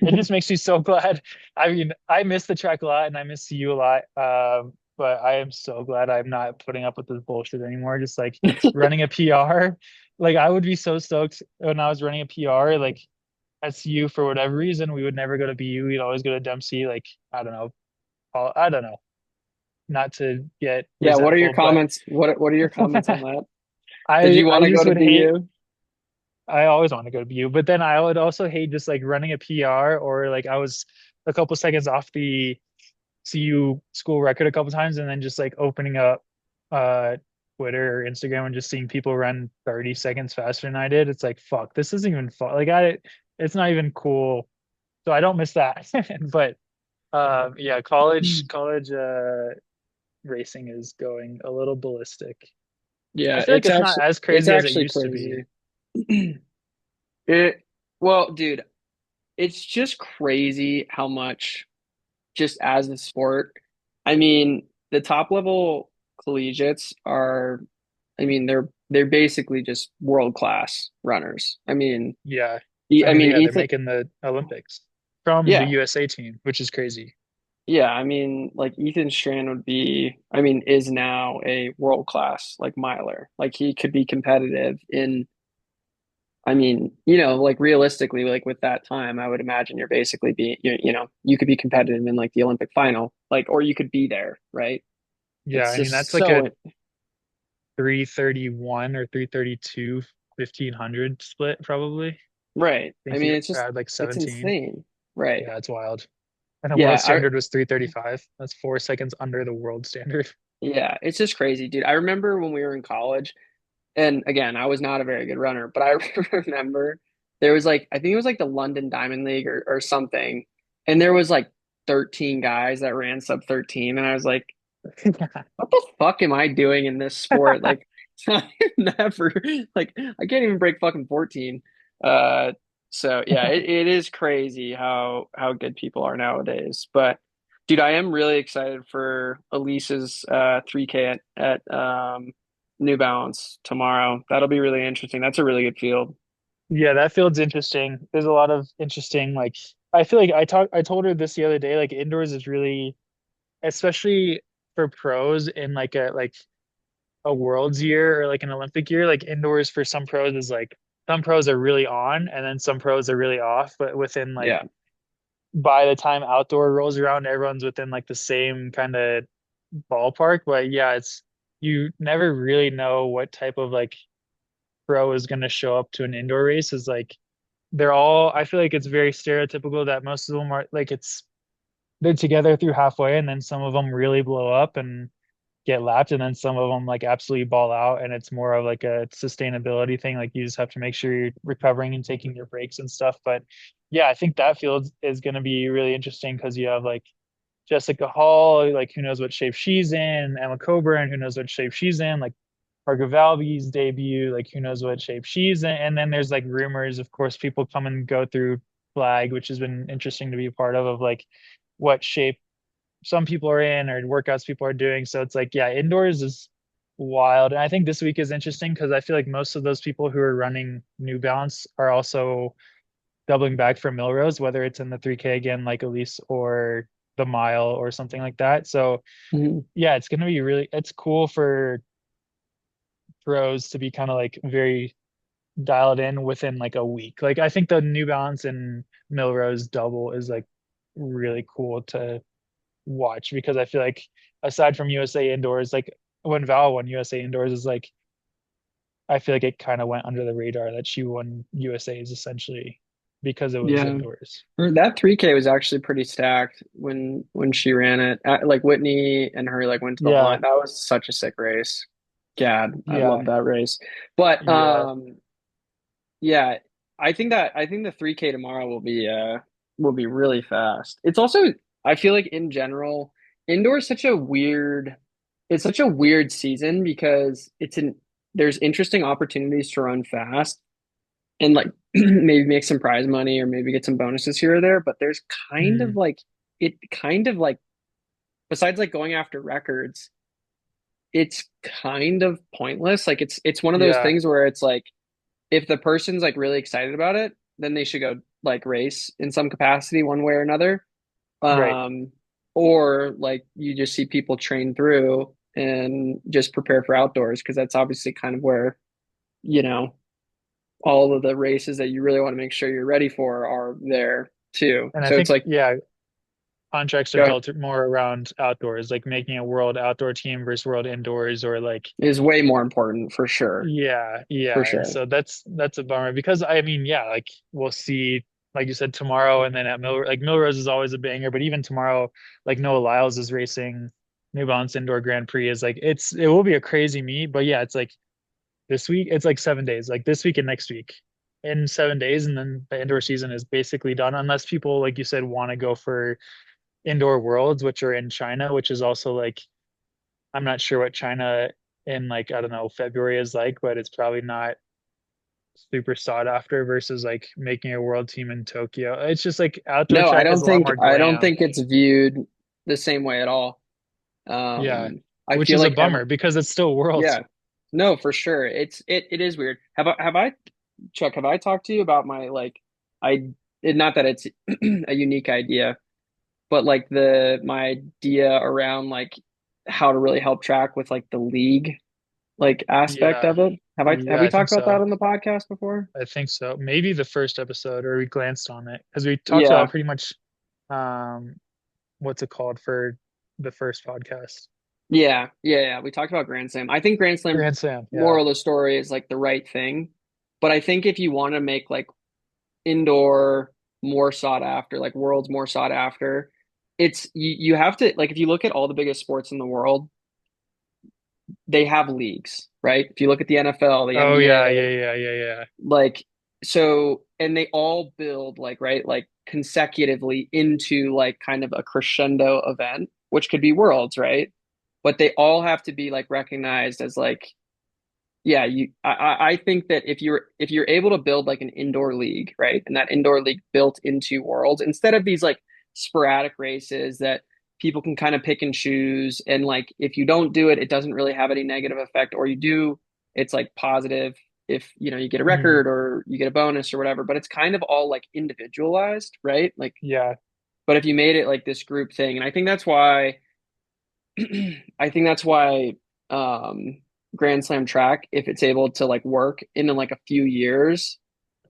It just makes me so glad. I mean, I miss the track a lot and I miss you a lot. But I am so glad I'm not putting up with this bullshit anymore. Just like running a PR. Like I would be so stoked when I was running a PR, like SU for whatever reason, we would never go to BU. We'd always go to Dempsey. Like, I don't know. I don't know. Not to get Yeah, what are your resentful, but comments? What are your comments on that? Did I you want I to go just to would hate BU? I always want to go to BU, but then I would also hate just like running a PR or like I was a couple seconds off the CU school record a couple times and then just like opening up uh Twitter or Instagram and just seeing people run 30 seconds faster than I did. It's like fuck, this isn't even fun. Like I it's not even cool. So I don't miss that. But yeah, college racing is going a little ballistic. I Yeah, feel like it's not as it's crazy as it actually used to be. crazy. It well, dude, it's just crazy how much just as a sport. I mean, the top level collegiates are, I mean, they're basically just world class runners. I mean, Yeah. I mean Yeah, they're Ethan, making the Olympics from the yeah, USA team, which is crazy. yeah. I mean, like Ethan Strand would be, I mean, is now a world class like miler. Like he could be competitive in. I mean, like realistically, like with that time, I would imagine you're basically being, you could be competitive in like the Olympic final, like, or you could be there, right? Yeah, It's I mean just that's like a so 331 or 332 1500 split probably. I right. I think mean, you it's just add like it's 17. insane, right? Yeah, it's wild. And the world Yeah, standard was 335. That's 4 seconds under the world standard. yeah, it's just crazy, dude. I remember when we were in college, and again, I was not a very good runner, but I remember there was like I think it was like the London Diamond League or something, and there was like 13 guys that ran sub 13, and I was like, what the fuck am I doing in this sport? Like, I never, like, I can't even break fucking 14. Uh, so yeah, it is crazy how good people are nowadays. But dude, I am really excited for Elise's 3K at New Balance tomorrow. That'll be really interesting. That's a really good field. Yeah, that field's interesting. There's a lot of interesting like I feel like I told her this the other day, like indoors is really especially for pros in like a world's year or like an Olympic year, like indoors for some pros is like some pros are really on and then some pros are really off, but within like Yeah. by the time outdoor rolls around, everyone's within like the same kind of ballpark. But yeah, it's you never really know what type of like pro is going to show up to an indoor race. Is like they're all, I feel like it's very stereotypical that most of them are like it's they're together through halfway and then some of them really blow up and get lapped and then some of them like absolutely ball out and it's more of like a sustainability thing, like you just have to make sure you're recovering and taking your breaks and stuff. But yeah, I think that field is going to be really interesting because you have like Jessica Hall, like who knows what shape she's in, Emma Coburn, who knows what shape she's in, like Parker Valby's debut, like who knows what shape she's in. And then there's like rumors, of course, people come and go through flag, which has been interesting to be a part of like what shape some people are in or workouts people are doing. So it's like, yeah, indoors is wild. And I think this week is interesting because I feel like most of those people who are running New Balance are also doubling back for Milrose, whether it's in the 3K again, like Elise or the mile or something like that. So Mhm. yeah, it's gonna be really it's cool for pros to be kind of like very dialed in within like a week. Like I think the New Balance and Milrose double is like really cool to watch because I feel like aside from USA indoors, like when Val won USA indoors is like I feel like it kind of went under the radar that she won USA's essentially because it was Yeah. indoors. That 3K was actually pretty stacked when she ran it. Like Whitney and her like went to the Yeah, line. That was such a sick race. God, I love yeah, that race. But yeah. yeah, I think the 3K tomorrow will be really fast. It's also I feel like in general, indoor is such a weird it's such a weird season because there's interesting opportunities to run fast and like maybe make some prize money or maybe get some bonuses here or there, but there's kind of Mm, like it kind of like, besides like going after records, it's kind of pointless. Like it's one of those Yeah, things where it's like if the person's like really excited about it, then they should go like race in some capacity one way or another. right. Um, or like you just see people train through and just prepare for outdoors because that's obviously kind of where, you know, all of the races that you really want to make sure you're ready for are there too. And I So it's think, like, yeah, contracts are go built more around outdoors, like making a world outdoor team versus world indoors, or like, is way more important for sure. yeah, For yeah. And sure. so that's a bummer because I mean, yeah, like we'll see, like you said, tomorrow and then at Millrose is always a banger, but even tomorrow, like Noah Lyles is racing New Balance Indoor Grand Prix is like it will be a crazy meet, but yeah, it's like this week, it's like 7 days, like this week and next week in 7 days, and then the indoor season is basically done unless people, like you said, want to go for indoor worlds, which are in China, which is also like I'm not sure what China in like I don't know February is like, but it's probably not super sought after versus like making a world team in Tokyo. It's just like outdoor No, track has a lot more I don't glam. think it's viewed the same way at all. Yeah. I Which feel is a like bummer because it's still worlds. yeah, no, for sure. It is weird. Chuck, have I talked to you about my like I not that it's a unique idea, but like my idea around like how to really help track with like the league like aspect Yeah. of it. Have Yeah, we I think talked about that so. on the podcast before? I think so. Maybe the first episode or we glanced on it because we talked about Yeah. pretty much um what's it called for the first podcast. Yeah. We talked about Grand Slam. I think Grand Slam Grand Slam. Yeah. moral of the story is like the right thing. But I think if you want to make like indoor more sought after, like worlds more sought after, you have to like if you look at all the biggest sports in the world, they have leagues, right? If you look at the NFL, the Oh yeah, NBA, yeah, yeah, yeah, yeah. like so and they all build like right like consecutively into like kind of a crescendo event, which could be worlds, right? But they all have to be like recognized as like yeah, I think that if you're able to build like an indoor league, right? And that indoor league built into worlds instead of these like sporadic races that people can kind of pick and choose and like if you don't do it, it doesn't really have any negative effect or you do, it's like positive if you know you get a Mhm. record or you get a bonus or whatever, but it's kind of all like individualized, right? Like Yeah, but if you made it like this group thing, and I think that's why I think that's why Grand Slam track, if it's able to like work in like a few years,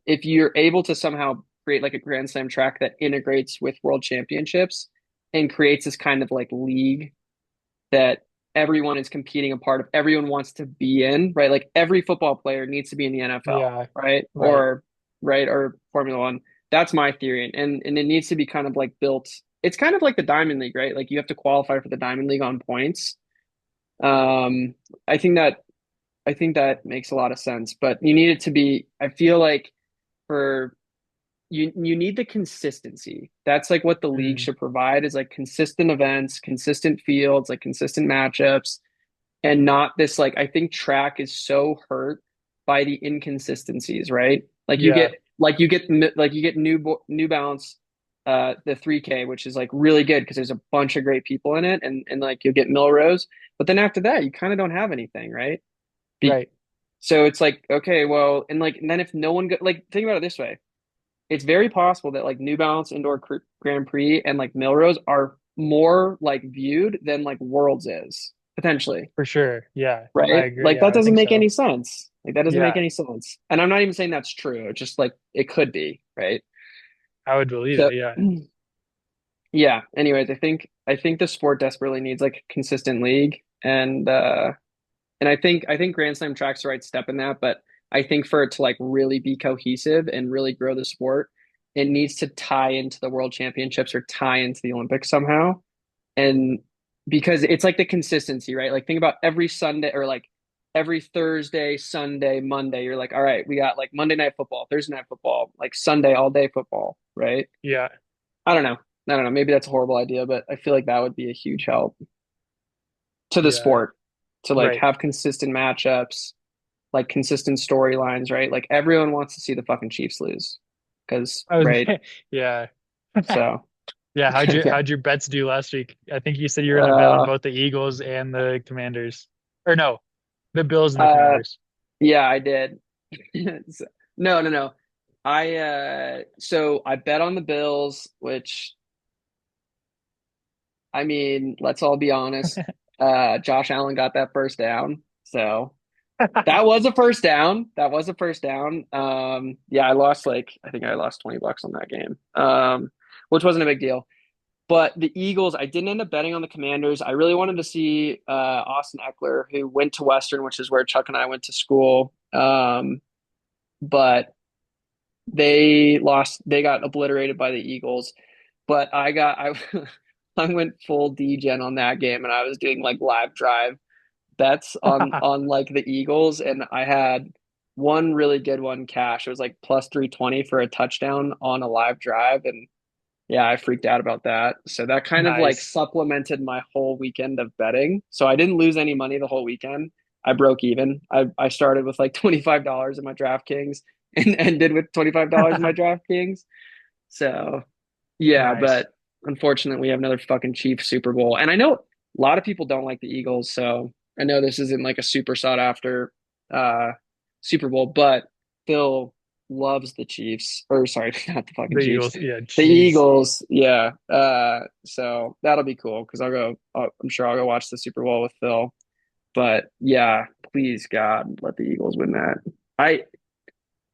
if you're able to somehow create like a Grand Slam track that integrates with World Championships and creates this kind of like league that everyone is competing a part of, everyone wants to be in, right? Like every football player needs to be in the NFL, yeah, right? right. Or Formula One. That's my theory. And it needs to be kind of like built. It's kind of like the Diamond League, right? Like you have to qualify for the Diamond League on points. Um, I think that I think that makes a lot of sense, but you need it to be, I feel like for you need the consistency. That's like what the league Mm. should provide is like consistent events, consistent fields, like consistent matchups, and not this like I think track is so hurt by the inconsistencies, right? Yeah, Like you get New Balance the 3K, which is like really good because there's a bunch of great people in it and like you'll get Milrose, but then after that you kind of don't have anything, right? Be right. so it's like okay, well, and then if no one go like think about it this way, it's very possible that like New Balance Grand Prix and like Milrose are more like viewed than like Worlds is potentially, For sure. Yeah, I right? agree. Like Yeah, that I doesn't think make so. any sense. Like that doesn't make Yeah, any sense. And I'm not even saying that's true. It's just like it could be, right? I would believe So it. Yeah. yeah. Anyways, I think the sport desperately needs like a consistent league and I think Grand Slam track's the right step in that, but I think for it to like really be cohesive and really grow the sport, it needs to tie into the World Championships or tie into the Olympics somehow. And because it's like the consistency, right? Like think about every Sunday or like every Thursday, Sunday, Monday, you're like, all right, we got like Monday night football, Thursday night football, like Sunday all day football, right? Yeah. I don't know. I don't know. Maybe that's a horrible idea, but I feel like that would be a huge help to the Yeah. sport to like Right. have consistent matchups, like consistent storylines, right? Like everyone wants to see the fucking Chiefs lose because, I was right? yeah. So. Yeah, Yeah. how'd your bets do last week? I think you said you were gonna bet on Uh, both the Eagles and the Commanders. Or no, the Bills and the uh, Commanders. yeah, I did. So- no, no, no. So I bet on the Bills, which I mean, let's all be honest. Josh Allen got that first down. So that was a first down. That was a first down. Yeah, I think I lost $20 on that game. Which wasn't a big deal. But the Eagles, I didn't end up betting on the Commanders. I really wanted to see Austin Eckler, who went to Western, which is where Chuck and I went to school. But they lost. They got obliterated by the Eagles. But I went full degen on that game, and I was doing like live drive bets on like the Eagles, and I had one really good one cash. It was like plus 320 for a touchdown on a live drive, and yeah, I freaked out about that. So that kind of like Nice. supplemented my whole weekend of betting. So I didn't lose any money the whole weekend. I broke even. I started with like $25 in my DraftKings and ended with $25 in my DraftKings. So yeah, Nice. but unfortunately, we have another fucking Chiefs Super Bowl. And I know a lot of people don't like the Eagles, so I know this isn't like a super sought after uh Super Bowl, but Phil loves the Chiefs. Or sorry, not the fucking The Chiefs. Eagles. Yeah, The jeez. Eagles, yeah. So that'll be cool because I'm sure I'll go watch the Super Bowl with Phil. But yeah, please God, let the Eagles win that. I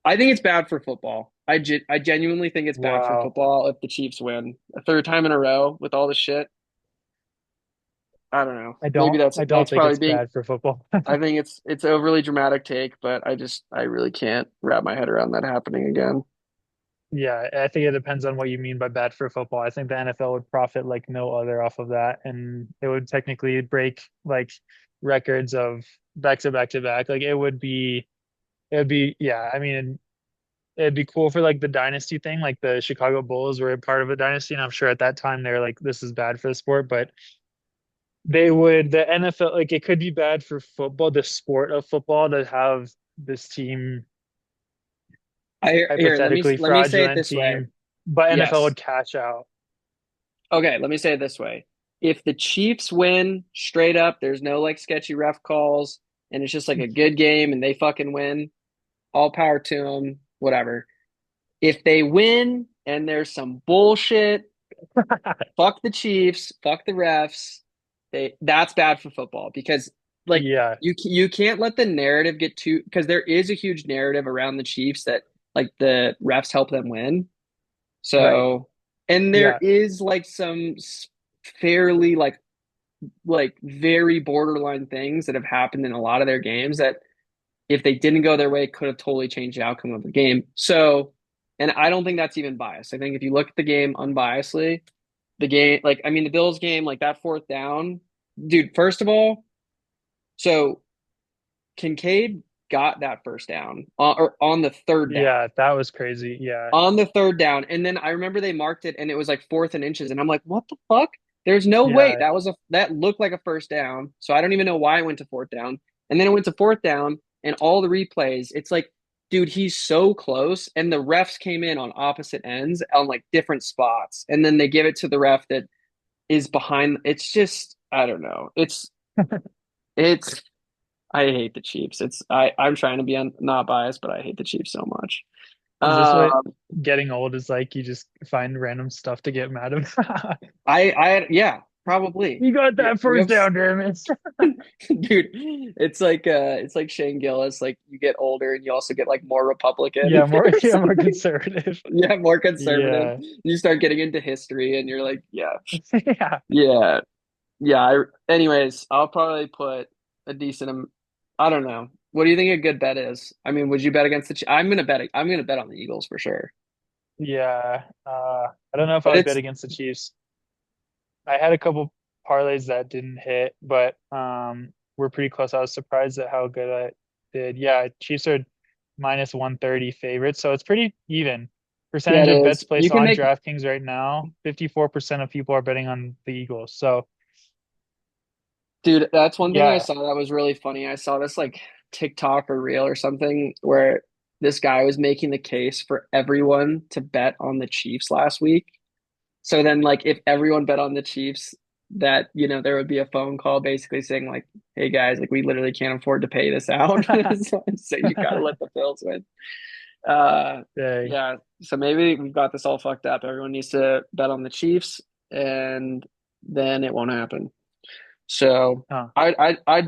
I think it's bad for football. I genuinely think it's bad for Wow. football if the Chiefs win a third time in a row with all the shit. I don't know. Maybe I don't that's think probably it's being. bad for football. I think it's overly dramatic take, but I really can't wrap my head around that happening again. Yeah, I think it depends on what you mean by bad for football. I think the NFL would profit like no other off of that, and it would technically break like records of back to back to back. Like it would be, yeah. I mean, it'd be cool for like the dynasty thing. Like the Chicago Bulls were a part of a dynasty, and I'm sure at that time they're like, this is bad for the sport. But the NFL, like it could be bad for football, the sport of football, to have this team, I here hypothetically let me say it fraudulent this way. team, but NFL Yes. would cash out. Okay, let me say it this way. If the Chiefs win straight up, there's no like sketchy ref calls, and it's just like a good game, and they fucking win. All power to them. Whatever. If they win and there's some bullshit, fuck the Chiefs, fuck the refs. That's bad for football because like Yeah, you can't let the narrative get too because there is a huge narrative around the Chiefs that like the refs help them win. right. So and there Yeah, is like some fairly like very borderline things that have happened in a lot of their games that if they didn't go their way, could have totally changed the outcome of the game. So, and I don't think that's even biased. I think if you look at the game unbiasedly, the game, like, I mean, the Bills game, like that fourth down, dude, first of all, so Kincaid got that first down or on the third down. yeah, that was crazy. Yeah, On the third down. And then I remember they marked it and it was like fourth and inches. And I'm like, what the fuck? There's no way yeah, that looked like a first down. So I don't even know why it went to fourth down. And then it went to fourth down and all the replays, it's like, dude, he's so close. And the refs came in on opposite ends on like different spots. And then they give it to the ref that is behind. It's just, I don't know. It's, I hate the Chiefs. I'm trying to be not biased, but I hate the Chiefs so much. is this what Um, getting old is like? You just find random stuff to get mad about. yeah, probably. You got Yeah, that we first have, down, damn it. dude. It's like Shane Gillis. Like you get older and you also get like more Republican Yeah, or yeah, more something. conservative. Yeah, more conservative. Yeah, You start getting into history and you're like, yeah, yeah, yeah, yeah. Anyways, I'll probably put a decent. I don't know. What do you think a good bet is? I mean, would you bet against the? I'm gonna bet. I'm gonna bet on the Eagles for sure. yeah. I don't know if I But would bet it's against the Chiefs. I had a couple parlays that didn't hit, but we're pretty close. I was surprised at how good I did. Yeah, Chiefs are minus 130 favorites, so it's pretty even. yeah, Percentage it of bets is. You placed can on make. DraftKings right now, 54% of people are betting on the Eagles. So, Dude, that's one thing I yeah, saw that was really funny. I saw this like TikTok or reel or something where this guy was making the case for everyone to bet on the Chiefs last week. So then, like, if everyone bet on the Chiefs, that there would be a phone call basically saying like, "Hey guys, like we literally can't afford to pay this out, so you got to let the Bills win." Uh, Dang. yeah. So maybe we've got this all fucked up. Everyone needs to bet on the Chiefs, and then it won't happen. So Huh. I'd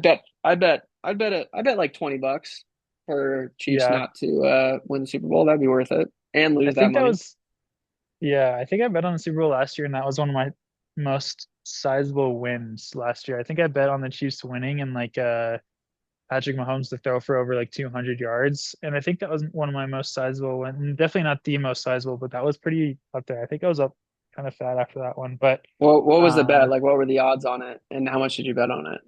bet like $20 for Chiefs Yeah. not to win the Super Bowl. That'd be worth it, and I lose that think that money. was Yeah, I think I bet on the Super Bowl last year, and that was one of my most sizable wins last year. I think I bet on the Chiefs winning and like Patrick Mahomes to throw for over like 200 yards, and I think that was one of my most sizable wins. Definitely not the most sizable, but that was pretty up there. I think I was up kind of fat after that one, but Well, what was the bet? um, Like, what were the odds on it, and how much did you bet on it?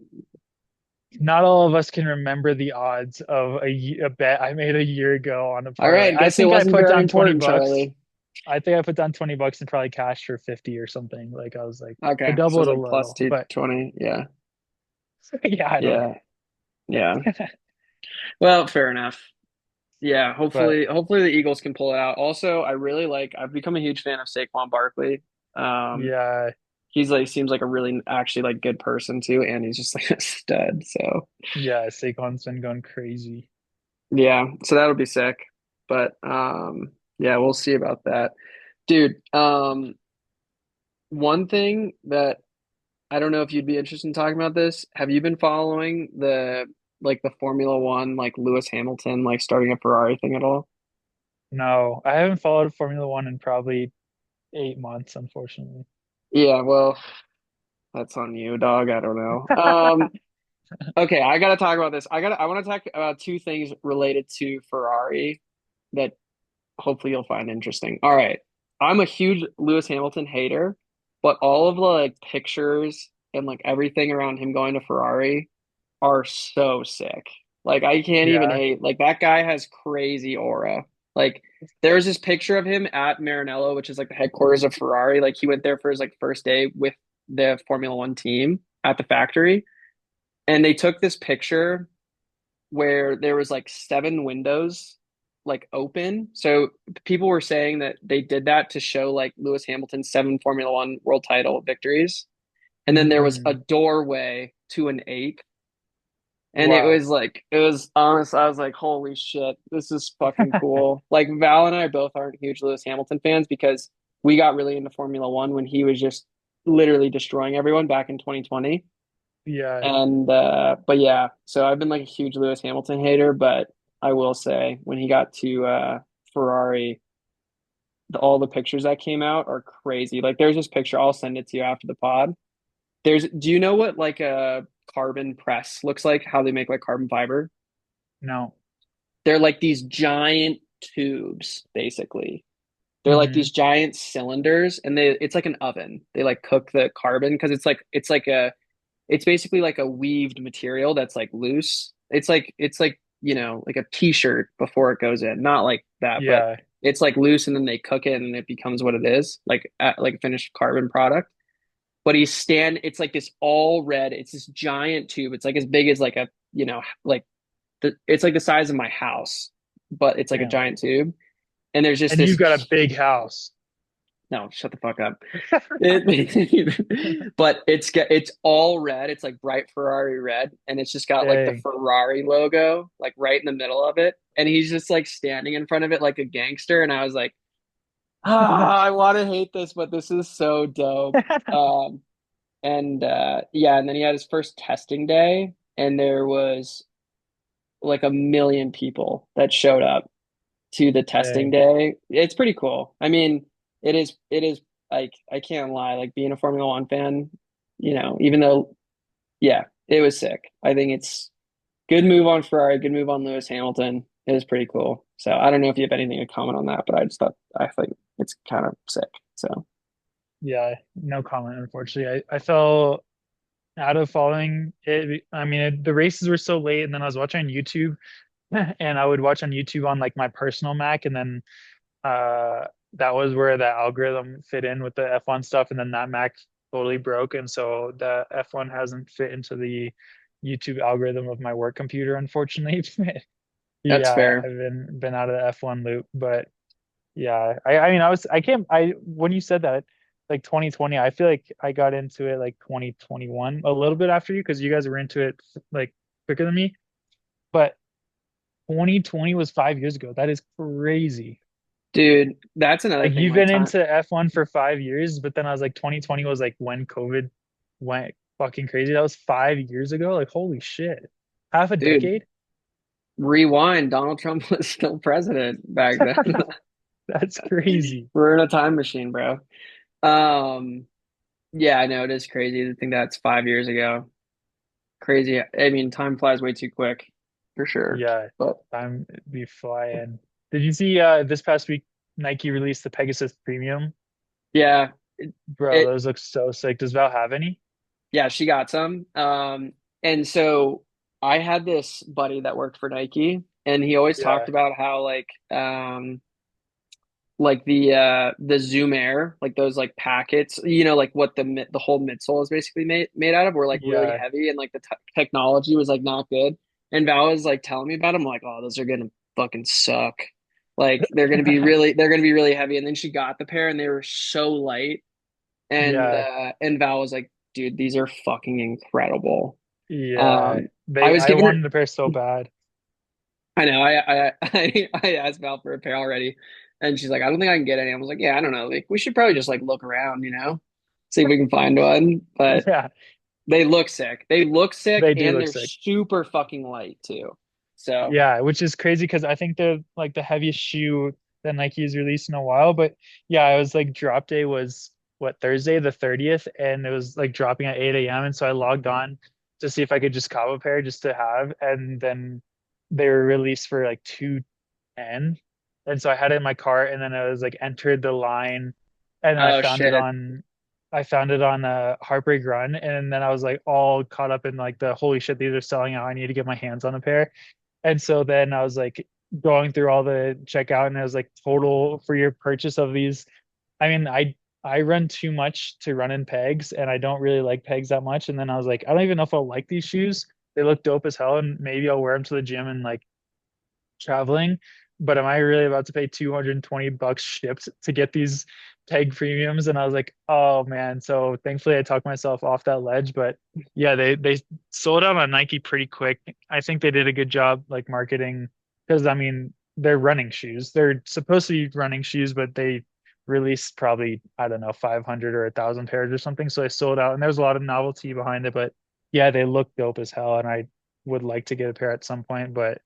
not all of us can remember the odds of a bet I made a year ago on a All parlay. right, I guess it think I wasn't put very down 20 important, bucks. Charlie. I think I put down 20 bucks and probably cashed for 50 or something. Like I was like, I Okay, so it was doubled a like plus little, but 220. Yeah, yeah, I don't yeah, know. yeah. Well, fair enough. Yeah, But hopefully the Eagles can pull it out. Also, I've become a huge fan of Saquon Barkley. Um, yeah, he's like seems like a really actually like good person too, and he's just like a stud. So yeah, Saquon's been going crazy. yeah, so that'll be sick. But yeah, we'll see about that. Dude, one thing that I don't know if you'd be interested in talking about this. Have you been following the Formula One, like Lewis Hamilton, like starting a Ferrari thing at all? No, I haven't followed Formula One in probably 8 months, unfortunately. Yeah, well, that's on you, dog. I don't know. Okay, I gotta talk about this. I want to talk about two things related to Ferrari that hopefully you'll find interesting. All right. I'm a huge Lewis Hamilton hater, but all of the like pictures and like everything around him going to Ferrari are so sick. Like I can't even Yeah. hate. Like that guy has crazy aura. Like there's this picture of him at Maranello, which is like the headquarters of Ferrari. Like he went there for his like first day with the Formula One team at the factory, and they took this picture where there was like seven windows like open. So people were saying that they did that to show like Lewis Hamilton's seven Formula One world title victories. And then there was a Mm, doorway to an eighth. And it wow. was like, it was honest. I was like, holy shit, this is fucking cool. Like Val and I both aren't huge Lewis Hamilton fans because we got really into Formula One when he was just literally destroying everyone back in 2020. Yeah. And but yeah, so I've been like a huge Lewis Hamilton hater, but I will say when he got to Ferrari, all the pictures that came out are crazy. Like there's this picture, I'll send it to you after the pod. Do you know what like a carbon press looks like? How they make like carbon fiber? No. They're like these giant tubes, basically. They're like Hmm. these giant cylinders, and it's like an oven. They like cook the carbon because it's basically like a weaved material that's like loose. It's like like a t-shirt before it goes in. Not like that, but Yeah. it's like loose and then they cook it and it becomes what it is, like a finished carbon product. But it's like this all red, it's this giant tube. It's like as big as like like it's like the size of my house, but it's like a Damn. giant tube. And there's just And you've this got a big house. no, shut the fuck up. But it's all red. It's like bright Ferrari red, and it's just got like the Dang. Ferrari logo like right in the middle of it. And he's just like standing in front of it like a gangster. And I was like, I want to hate this, but this is so dope. Um, and yeah, and then he had his first testing day, and there was like a million people that showed up to the testing Dang. day. It's pretty cool. I mean, it is like I can't lie, like being a Formula One fan, even though yeah, it was sick. I think it's good move on Ferrari, good move on Lewis Hamilton. It was pretty cool. So I don't know if you have anything to comment on that, but I think it's kind of sick. So Yeah. No comment, unfortunately. I fell out of following it. I mean, the races were so late, and then I was watching on YouTube, and I would watch on YouTube on like my personal Mac, and then that was where the algorithm fit in with the F1 stuff, and then that Mac totally broke, and so the F1 hasn't fit into the YouTube algorithm of my work computer, unfortunately. that's Yeah, fair. I've been out of the F1 loop, but yeah, I mean, I can't, I when you said that, like 2020. I feel like I got into it like 2021, a little bit after you because you guys were into it like quicker than me. But 2020 was 5 years ago. That is crazy. Dude, that's another Like thing. you've Like been time, into F1 for 5 years, but then I was like 2020 was like when COVID went fucking crazy. That was 5 years ago. Like holy shit. Half a dude, decade? rewind. Donald Trump was still president back then. That's crazy. We're in a time machine, bro. Um, yeah, I know it is crazy to think that's 5 years ago. Crazy. I mean, time flies way too quick, for sure. Yeah, But time be flying. Did you see this past week Nike released the Pegasus Premium? yeah, Bro, it those look so sick. Does Val have any? yeah, she got some. And so I had this buddy that worked for Nike, and he always talked Yeah, about how like the Zoom Air, like those like packets, like what the whole midsole is basically made out of, were like really yeah. heavy, and like the technology was like not good. And Val was like telling me about them, like, oh, those are gonna fucking suck. Like they're gonna be really heavy. And then she got the pair, and they were so light. Yeah, And Val was like, dude, these are fucking incredible. yeah. I They was I giving her, wanted a pair so bad. I know, I asked Val for a pair already, and she's like, I don't think I can get any. I was like, yeah, I don't know. Like, we should probably just like look around, see if we can find one. But Yeah, they look sick. They look sick, they do and look they're sick. super fucking light too. So Yeah, which is crazy because I think they're like the heaviest shoe that Nike has released in a while. But yeah, I was like drop day was what Thursday the 30th, and it was like dropping at 8 a.m. And so I logged on to see if I could just cop a pair just to have, and then they were released for like 210. And so I had it in my cart, and then I was like entered the line, and then oh shit. I found it on a Heartbreak Run, and then I was like all caught up in like the holy shit, these are selling out. I need to get my hands on a pair. And so then I was like going through all the checkout, and it was like total for your purchase of these. I mean, I run too much to run in pegs, and I don't really like pegs that much. And then I was like, I don't even know if I'll like these shoes. They look dope as hell, and maybe I'll wear them to the gym and like traveling. But am I really about to pay 220 bucks shipped to get these peg premiums? And I was like, oh man. So thankfully I talked myself off that ledge. But yeah, they sold out on Nike pretty quick. I think they did a good job like marketing because I mean they're running shoes. They're supposed to be running shoes, but they released probably, I don't know, 500 or 1,000 pairs or something. So they sold out and there's a lot of novelty behind it. But yeah, they look dope as hell. And I would like to get a pair at some point, but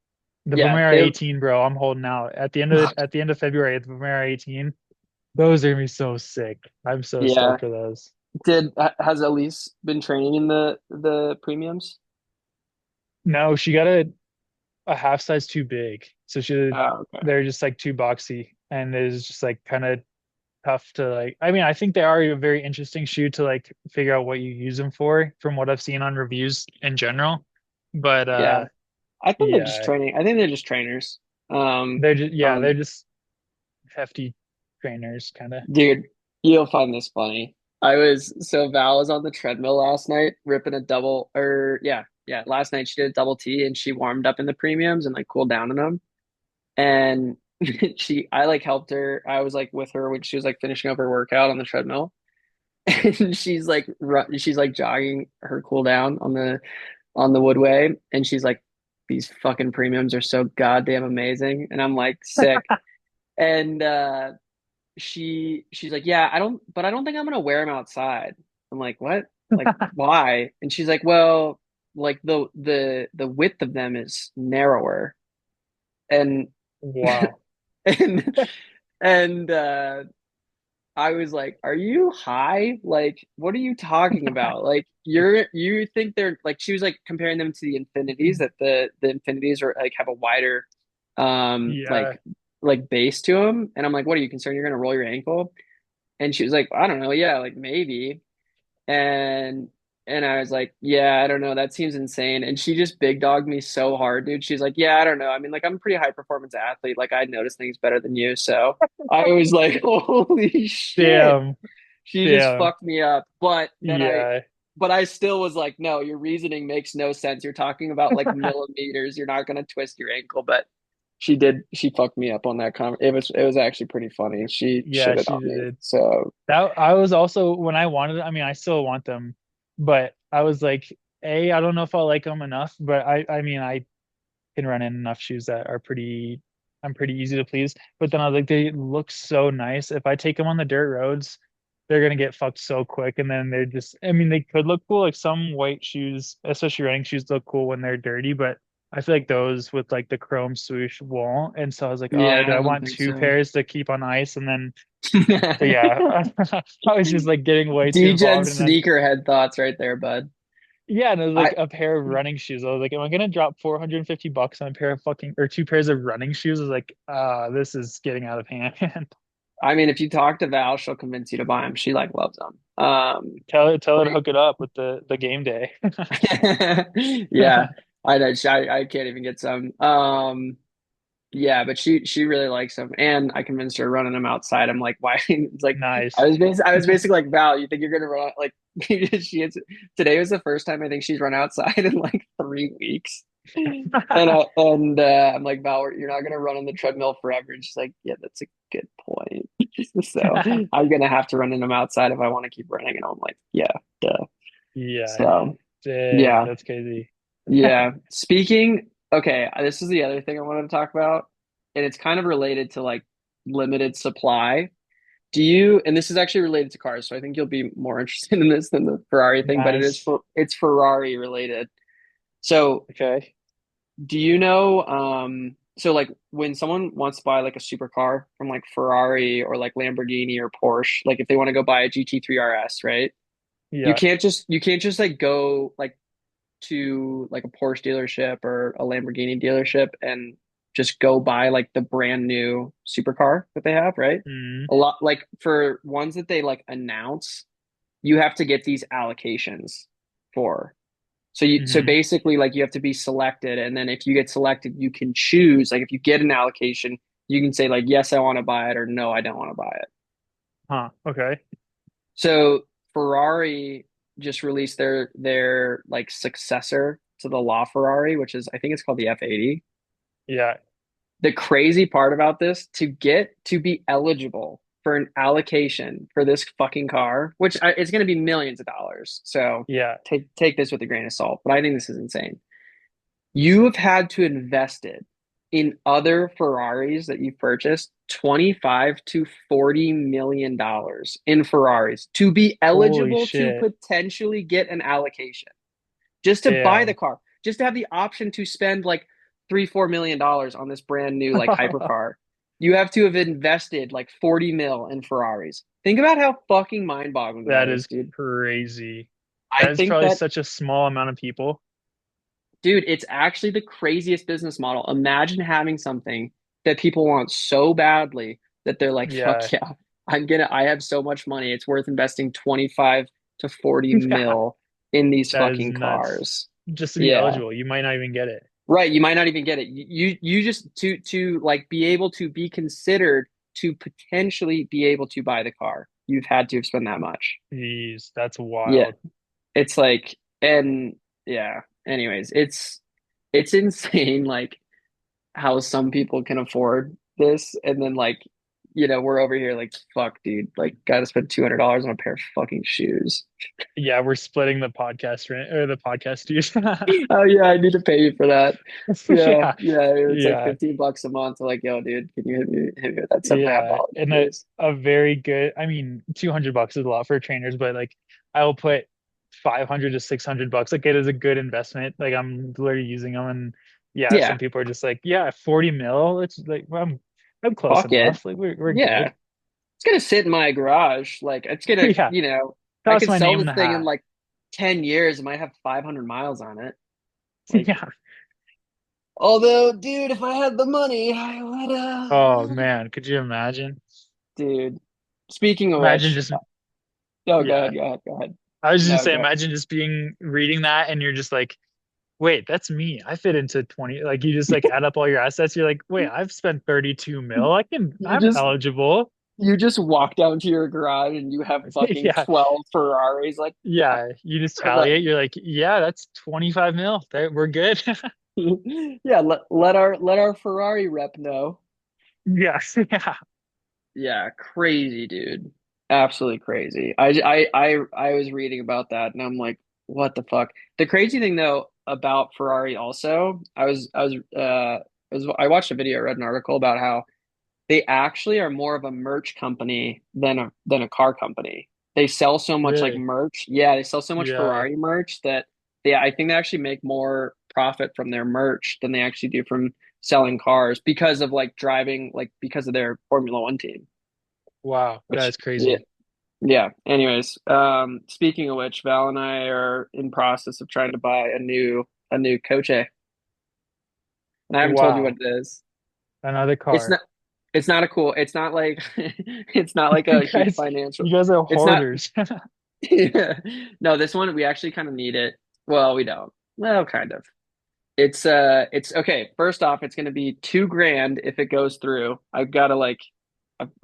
the Yeah, Vomero they 18, bro, I'm holding out. At the end of February, the Vomero 18, those are gonna be so sick. I'm so yeah. stoked for those. Has Elise been training in the premiums? No, she got a half size too big. So Oh, okay. they're just like too boxy and it's just like kind of tough to like I mean, I think they are a very interesting shoe to like figure out what you use them for from what I've seen on reviews in general. But Yeah. I think they're just yeah, training. I think they're just trainers. they're Um, just hefty trainers kind of. dude, you'll find this funny. Val was on the treadmill last night, ripping a double, or yeah. Last night she did a double T, and she warmed up in the premiums and like cooled down in them. And I like helped her. I was like with her when she was like finishing up her workout on the treadmill, and she's like jogging her cool down on the woodway, and she's like, these fucking premiums are so goddamn amazing, and I'm like, sick. And she's like, yeah, I don't think I'm gonna wear them outside. I'm like, what? Like, why? And she's like, well, like the width of them is narrower, and Wow. and and I was like, are you high? Like, what are you talking about? Like, you think they're like, she was like comparing them to the Infinities, that the Infinities are like have a wider um Yeah. like like base to them. And I'm like, what, are you concerned you're gonna roll your ankle? And she was like, I don't know, yeah, like maybe. And I was like, yeah, I don't know, that seems insane. And she just big dogged me so hard, dude. She's like, yeah, I don't know. I mean, like, I'm a pretty high performance athlete. Like, I notice things better than you. So I was like, holy shit. Damn. She just Damn. fucked me up. Yeah. But I still was like, no, your reasoning makes no sense. You're talking about like millimeters. You're not gonna twist your ankle. But She fucked me up on that comment. It was actually pretty funny. She Yeah, shitted she on me. did. So That I was also when I wanted, I mean, I still want them, but I was like, I don't know if I'll like them enough, but I mean, I can run in enough shoes that are I'm pretty easy to please. But then I was like, they look so nice. If I take them on the dirt roads, they're gonna get fucked so quick. And then they're just, I mean, they could look cool. Like some white shoes, especially running shoes, look cool when they're dirty, but I feel like those with like the chrome swoosh won't. And so I was like, oh, yeah, do I I don't want think two so. pairs to keep on ice? And then, but yeah, I was just like getting way too DGen involved. And then sneakerhead thoughts right there, bud. yeah, and it was like I a pair of running shoes. I was like, am I gonna drop 450 bucks on a pair of fucking or two pairs of running shoes? I was like, this is getting out of hand. I mean, if you talk to Val, she'll convince you to buy them. She like loves them. Tell her But to hook it up with the game day. yeah, I know. I can't even get some. Yeah, but she really likes them, and I convinced her running them outside. I'm like, why? It's like Nice. I was basically like, Val, you think you're gonna run like she is today was the first time I think she's run outside in like 3 weeks, and I'm like, Val, you're not gonna run on the treadmill forever, and she's like, yeah, that's a good point. So I'm gonna have to run in them outside if I want to keep running, and I'm like, yeah, duh. Yeah. So Dang, yeah, that's crazy. yeah. Speaking, okay, this is the other thing I wanted to talk about, and it's kind of related to like limited supply. Do you, and this is actually related to cars, so I think you'll be more interested in this than the Ferrari thing, but Nice. it's Ferrari related. So, Okay. do you know, so like when someone wants to buy like a supercar from like Ferrari or like Lamborghini or Porsche, like if they want to go buy a GT3 RS, right? Yeah. You can't just like go like to like a Porsche dealership or a Lamborghini dealership and just go buy like the brand new supercar that they have, right? Mm, A lot like for ones that they like announce, you have to get these allocations for. So hmm basically like you have to be selected, and then if you get selected, you can choose like if you get an allocation, you can say like yes, I want to buy it or no, I don't want to buy it. Huh. Okay. So Ferrari just released their like successor to the LaFerrari, which is I think it's called the F80. Yeah. The crazy part about this, to be eligible for an allocation for this fucking car, which it's going to be millions of dollars. So Yeah. take this with a grain of salt, but I think this is insane. You have had to invest it in other Ferraris that you purchased 25 to 40 million dollars in Ferraris to be Holy eligible to shit. potentially get an allocation, just to buy the Damn. car, just to have the option to spend like 3 4 million dollars on this brand new like hypercar. You have to have invested like 40 mil in Ferraris. Think about how fucking mind-boggling that That is, is dude. crazy. I That is think probably that, such a small amount of people. dude, it's actually the craziest business model. Imagine having something that people want so badly that they're like, Yeah. fuck yeah, I have so much money. It's worth investing 25 to 40 Yeah. mil in these That is fucking nuts. cars. Just to be Yeah. eligible, you might not even get it. Right, you might not even get it. You just to like be able to be considered to potentially be able to buy the car. You've had to have spent that much. Jeez, that's Yeah, wild. it's like and yeah. Anyways, it's insane like how some people can afford this, and then like we're over here like fuck, dude. Like, gotta spend $200 on a pair of fucking shoes. Yeah, we're splitting the podcast rent or the podcast dues. Oh yeah, I need to pay you for that. Yeah, Yeah. yeah. It's like Yeah. 15 bucks a month. Like, yo, dude, can you hit me with that seven and a half Yeah. dollars, And please? a very good, I mean, 200 bucks is a lot for trainers, but like I will put 500 to 600 bucks. Like it is a good investment. Like I'm literally using them. And yeah, some Yeah, people are just like, yeah, 40 mil. It's like, well, I'm close fuck it. enough. Like we're Yeah, good. it's gonna sit in my garage. Like, it's gonna, Yeah. I Toss could my sell name in this the thing in hat. like 10 years. It might have 500 miles on it. Like, Yeah. although, dude, if I had the money, I would. Oh man, could you imagine? Dude. Speaking of Imagine which, just, oh, go yeah. ahead, go ahead, go ahead. I was just gonna No, say, go. imagine just being reading that and you're just like, wait, that's me. I fit into 20. Like you just like add up all your assets. You're like, wait, I've spent 32 mil. You I'm just eligible. you just walk down to your garage and you have fucking Yeah. 12 Ferraris. Like, yeah, Yeah. You just tally right. it. You're like, yeah, that's 25 mil. We're good. Yeah, let our Ferrari rep know. Yes, yeah, Yeah, crazy, dude. Absolutely crazy. I was reading about that and I'm like, what the fuck? The crazy thing though about Ferrari also, I watched a video, read an article about how they actually are more of a merch company than a car company. They sell so much like really, merch. Yeah, they sell so much yeah. Ferrari merch that I think they actually make more profit from their merch than they actually do from selling cars because of like driving, like because of their Formula One team. Wow, that Which is yeah, crazy. yeah. Anyways, speaking of which, Val and I are in process of trying to buy a new coche, and I haven't told you what Wow, it is. another It's car. not. It's not a cool. It's not like it's not like You a huge guys, financial. you guys are It's not. hoarders. Yeah. No, this one we actually kind of need it. Well, we don't. Well, kind of. It's okay. First off, it's gonna be 2 grand if it goes through. I've got to like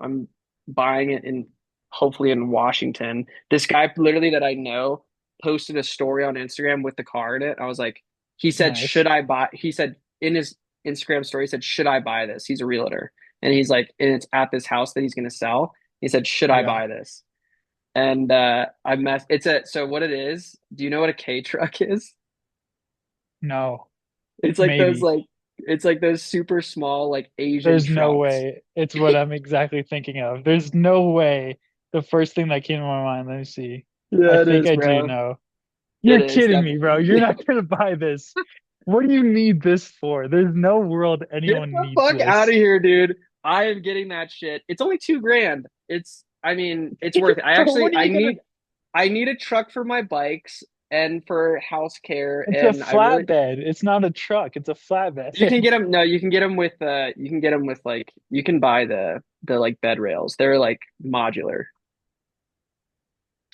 I'm buying it in hopefully in Washington. This guy literally that I know posted a story on Instagram with the car in it. I was like, he said, Nice. should I buy? He said in his Instagram story, he said, should I buy this? He's a realtor. And he's like, and it's at this house that he's gonna sell. He said, should I Yeah. buy this? And so what it is, do you know what a K truck is? No, It's like those maybe. like it's like those super small like Asian There's no trucks. way. It's what I'm exactly thinking of. There's no way. The first thing that came to my mind, let me see. I Yeah, it think is, I do bro. know. It You're is kidding me, bro. You're definitely. not gonna buy this. What do you need this for? There's no world Get anyone the needs fuck out this. of here, dude. I am getting that shit. It's only 2 grand. I mean, it's worth it. Bro, what are I you gonna? need a truck for my bikes and for house care. It's a And flatbed. It's not a truck. It's a you can flatbed. get them. No, you can get them with like, you can buy the like bed rails. They're like modular.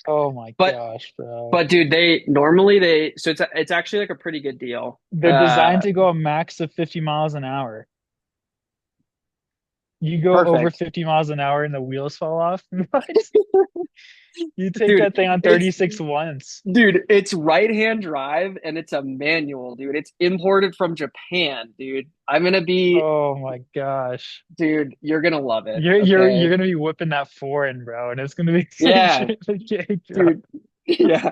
Oh my But, gosh, bro. but dude, they normally so it's actually like a pretty good deal. They're designed to go a max of 50 miles an hour. You go over Perfect. 50 miles an hour and the wheels fall off. What? You take Dude, that thing on it's 36 once. it's right hand drive and it's a manual, dude. It's imported from Japan, dude. Oh my gosh. Dude, you're gonna love it. You're Okay. gonna be whipping that foreign, bro, and it's gonna be the same Yeah, shit the Kei Truck. dude. Yeah,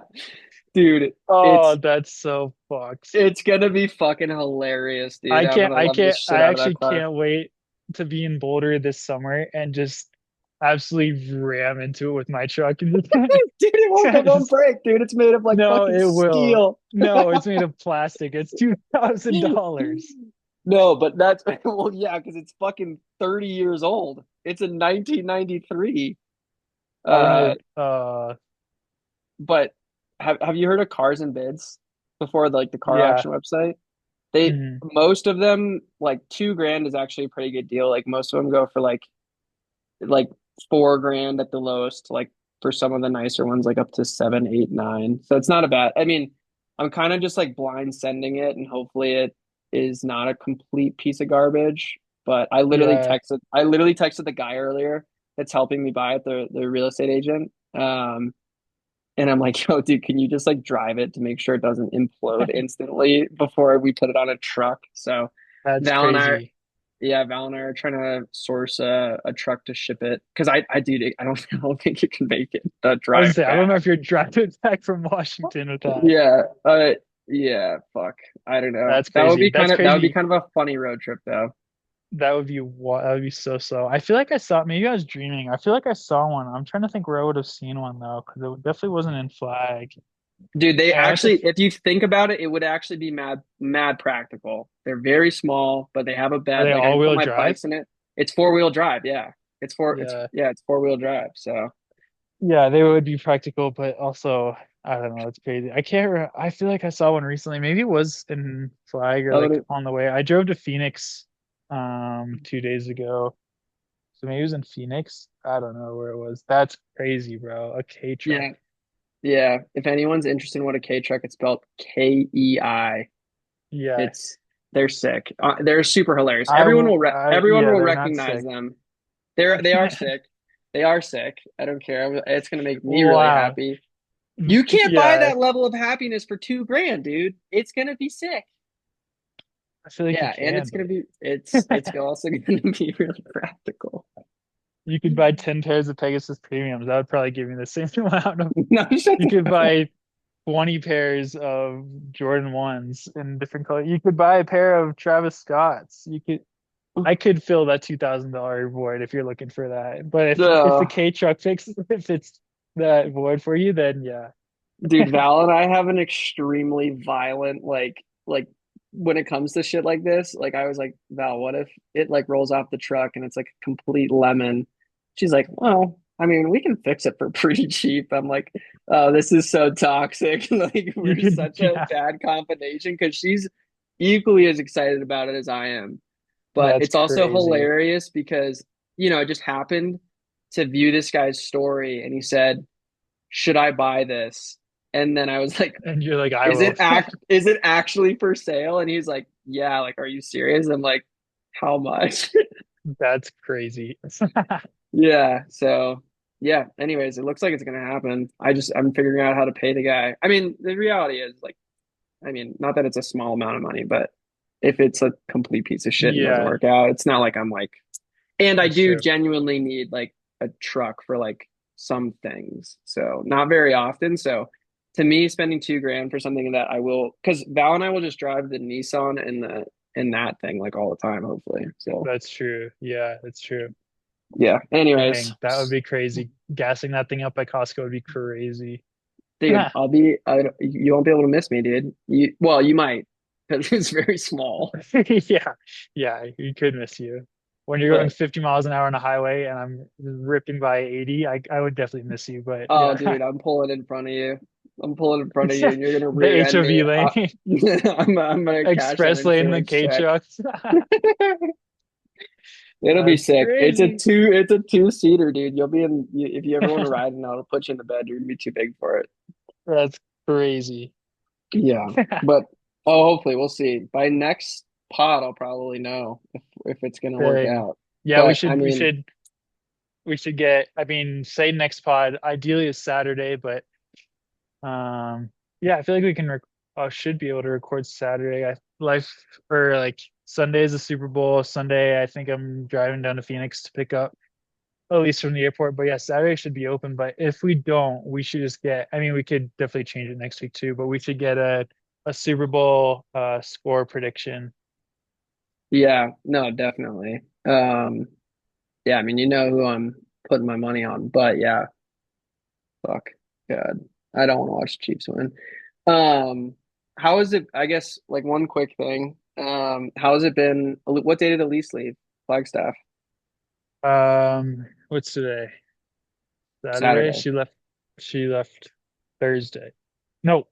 dude. Oh, It's that's so fucked. it's gonna be fucking hilarious, dude. I'm gonna love the shit I out of that actually car. can't wait to be in Boulder this summer and just absolutely ram into it with my truck and Dude, it won't just break, dude. It's made of like no, fucking it will. steel. No, it's made of plastic. It's $2,000. No, but that's well, yeah, because it's fucking 30 years old. It's a 1993. I wonder, Uh, but have you heard of Cars and Bids before, like the car yeah. auction website? They Hmm. Most of them like 2 grand is actually a pretty good deal. Like most of them go for like 4 grand at the lowest. Like for some of the nicer ones, like up to seven, eight, nine. So it's not a bad. I mean, I'm kind of just like blind sending it, and hopefully it is not a complete piece of garbage. But Yeah. I literally texted the guy earlier that's helping me buy it, the real estate agent. And I'm like, yo, dude, can you just like drive it to make sure it doesn't implode instantly before we put it on a truck? So That's Val and I, crazy. yeah, Val and I are trying to source a truck to ship it because dude, I don't think you can make it the I was drive gonna say, I don't know back. if you're driving back from Washington with that. Yeah, yeah, fuck, I don't know. That's crazy. That's That would be crazy. kind of a funny road trip though. That would be so slow. I feel like I saw, maybe I was dreaming. I feel like I saw one. I'm trying to think where I would have seen one though, because it definitely wasn't in Flag. Dude, they And I went to, actually, if you think about it, it would actually be mad practical. They're very small, but they have a are bed. they Like I can put all-wheel my drive? bikes in it. It's 4 wheel drive. Yeah, Yeah. it's 4 wheel drive. So Yeah, they would be practical, but also, I don't know, it's crazy. I can't I feel like I saw one recently. Maybe it was in Flag or that like would, on the way. I drove to Phoenix 2 days ago. So maybe it was in Phoenix. I don't know where it was. That's crazy, bro. A K truck. yeah, yeah. If anyone's interested in what a K truck, it's spelled Kei. Yeah. It's They're sick. They're super hilarious. Everyone Yeah, will they're not recognize sick. them. They are sick. They are sick. I don't care. It's gonna make me really Wow. happy. You can't buy Yeah. that level of happiness for 2 grand, dude. It's gonna be sick. I feel like you Yeah, and can, it's gonna but be it's also gonna be really practical. you could buy 10 pairs of Pegasus premiums. That would probably give me the same amount of. No, shut You the could fuck up. buy 20 pairs of Jordan 1s in different colors. You could buy a pair of Travis Scott's. I could fill that $2,000 void if you're looking for that. But if the No. K truck fixes if it's that void for you, then yeah. Dude, Val and I have an extremely violent like when it comes to shit like this. Like I was like, Val, what if it like rolls off the truck and it's like a complete lemon? She's like, well, I mean, we can fix it for pretty cheap. I'm like, oh, this is so toxic. Like You we're could, such a yeah, bad combination because she's equally as excited about it as I am. But that's it's also crazy. hilarious because, it just happened to view this guy's story and he said, should I buy this? And then I was like, And you're like, I will. is it actually for sale? And he's like, yeah, like, are you serious? I'm like, how much? That's crazy. Yeah. So yeah. Anyways, it looks like it's gonna happen. I'm figuring out how to pay the guy. I mean, the reality is like, I mean, not that it's a small amount of money, but if it's a complete piece of shit and doesn't Yeah, work out, it's not like I'm like, and I that's do true. genuinely need like a truck for like some things. So not very often. So to me, spending 2 grand for something that I will, because Val and I will just drive the Nissan and the in that thing like all the time, hopefully. So That's true. Yeah, that's true. yeah. Anyways, Dang, that would be crazy. Gassing that thing up by Costco would be crazy. dude, you won't be able to miss me, dude. Well, you might because it's very small. Yeah, yeah, he could miss you. When you're going But 50 miles an hour on a highway and I'm ripping by 80, I would definitely miss you. But oh, yeah, dude, I'm pulling in front of you. I'm pulling in front of you, and you're gonna the rear end me. HOV lane, I'm gonna cash that express lane, the insurance K check. trucks. It'll be That's sick. crazy. It's a two-seater, dude. If you ever want to ride in, I'll put you in the bed. You're gonna be too big for it. That's crazy. Yeah, but hopefully we'll see. By next pod, I'll probably know if it's gonna work Dang. out. Yeah, we But I should we mean, should we should get, I mean, say next pod, ideally is Saturday, but yeah, I feel like we can should be able to record Saturday. Life or like Sunday is the Super Bowl. Sunday, I think I'm driving down to Phoenix to pick up Elise from the airport. But yeah, Saturday should be open. But if we don't, we should just get, I mean, we could definitely change it next week too, but we should get a Super Bowl score prediction. yeah, no, definitely. Yeah, I mean, you know who I'm putting my money on, but yeah, fuck, God, I don't want to watch the Chiefs win. Um, how is it? I guess like one quick thing. How has it been? What day did Elise leave? Flagstaff. What's today? Saturday. Saturday. She left Thursday. No,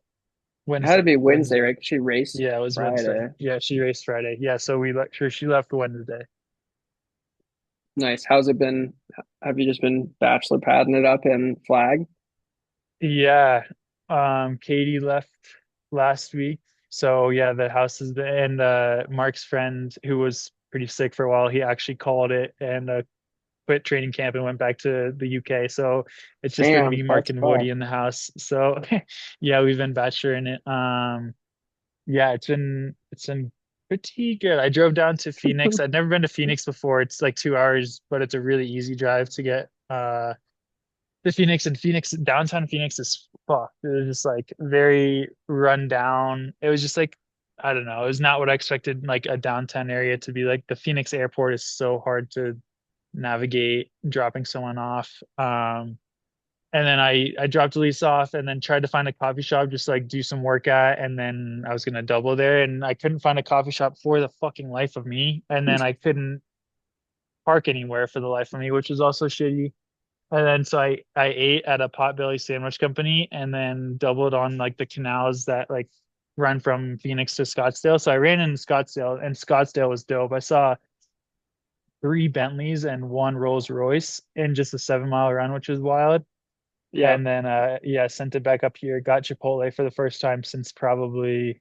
It had to Wednesday. be Wednesday, Wednesday. right? 'Cause she raced Yeah, it was Wednesday. Friday. Yeah, she raced Friday. Yeah, so we let sure she left Wednesday. Nice. How's it been? Have you just been bachelor padding it up in flag? Yeah. Katie left last week. So yeah, the house is and Mark's friend who was pretty sick for a while, he actually called it and quit training camp and went back to the UK. So it's just been Damn, me, Mark, that's and Woody fucked. in the house. So yeah, we've been bacheloring it. Yeah, it's been pretty good. I drove down to Phoenix. I'd never been to Phoenix before. It's like 2 hours, but it's a really easy drive to get to Phoenix. And Phoenix, downtown Phoenix is fucked. It was just like very run down. It was just like I don't know. It was not what I expected like a downtown area to be like. The Phoenix airport is so hard to navigate dropping someone off. And then I dropped Elise off and then tried to find a coffee shop just like do some work at, and then I was gonna double there and I couldn't find a coffee shop for the fucking life of me. And then I couldn't park anywhere for the life of me, which was also shitty. And then so I ate at a Potbelly sandwich company and then doubled on like the canals that like run from Phoenix to Scottsdale. So I ran in Scottsdale and Scottsdale was dope. I saw three Bentleys and one Rolls Royce in just a 7 mile run, which was wild. Yeah. And then yeah, sent it back up here. Got Chipotle for the first time since probably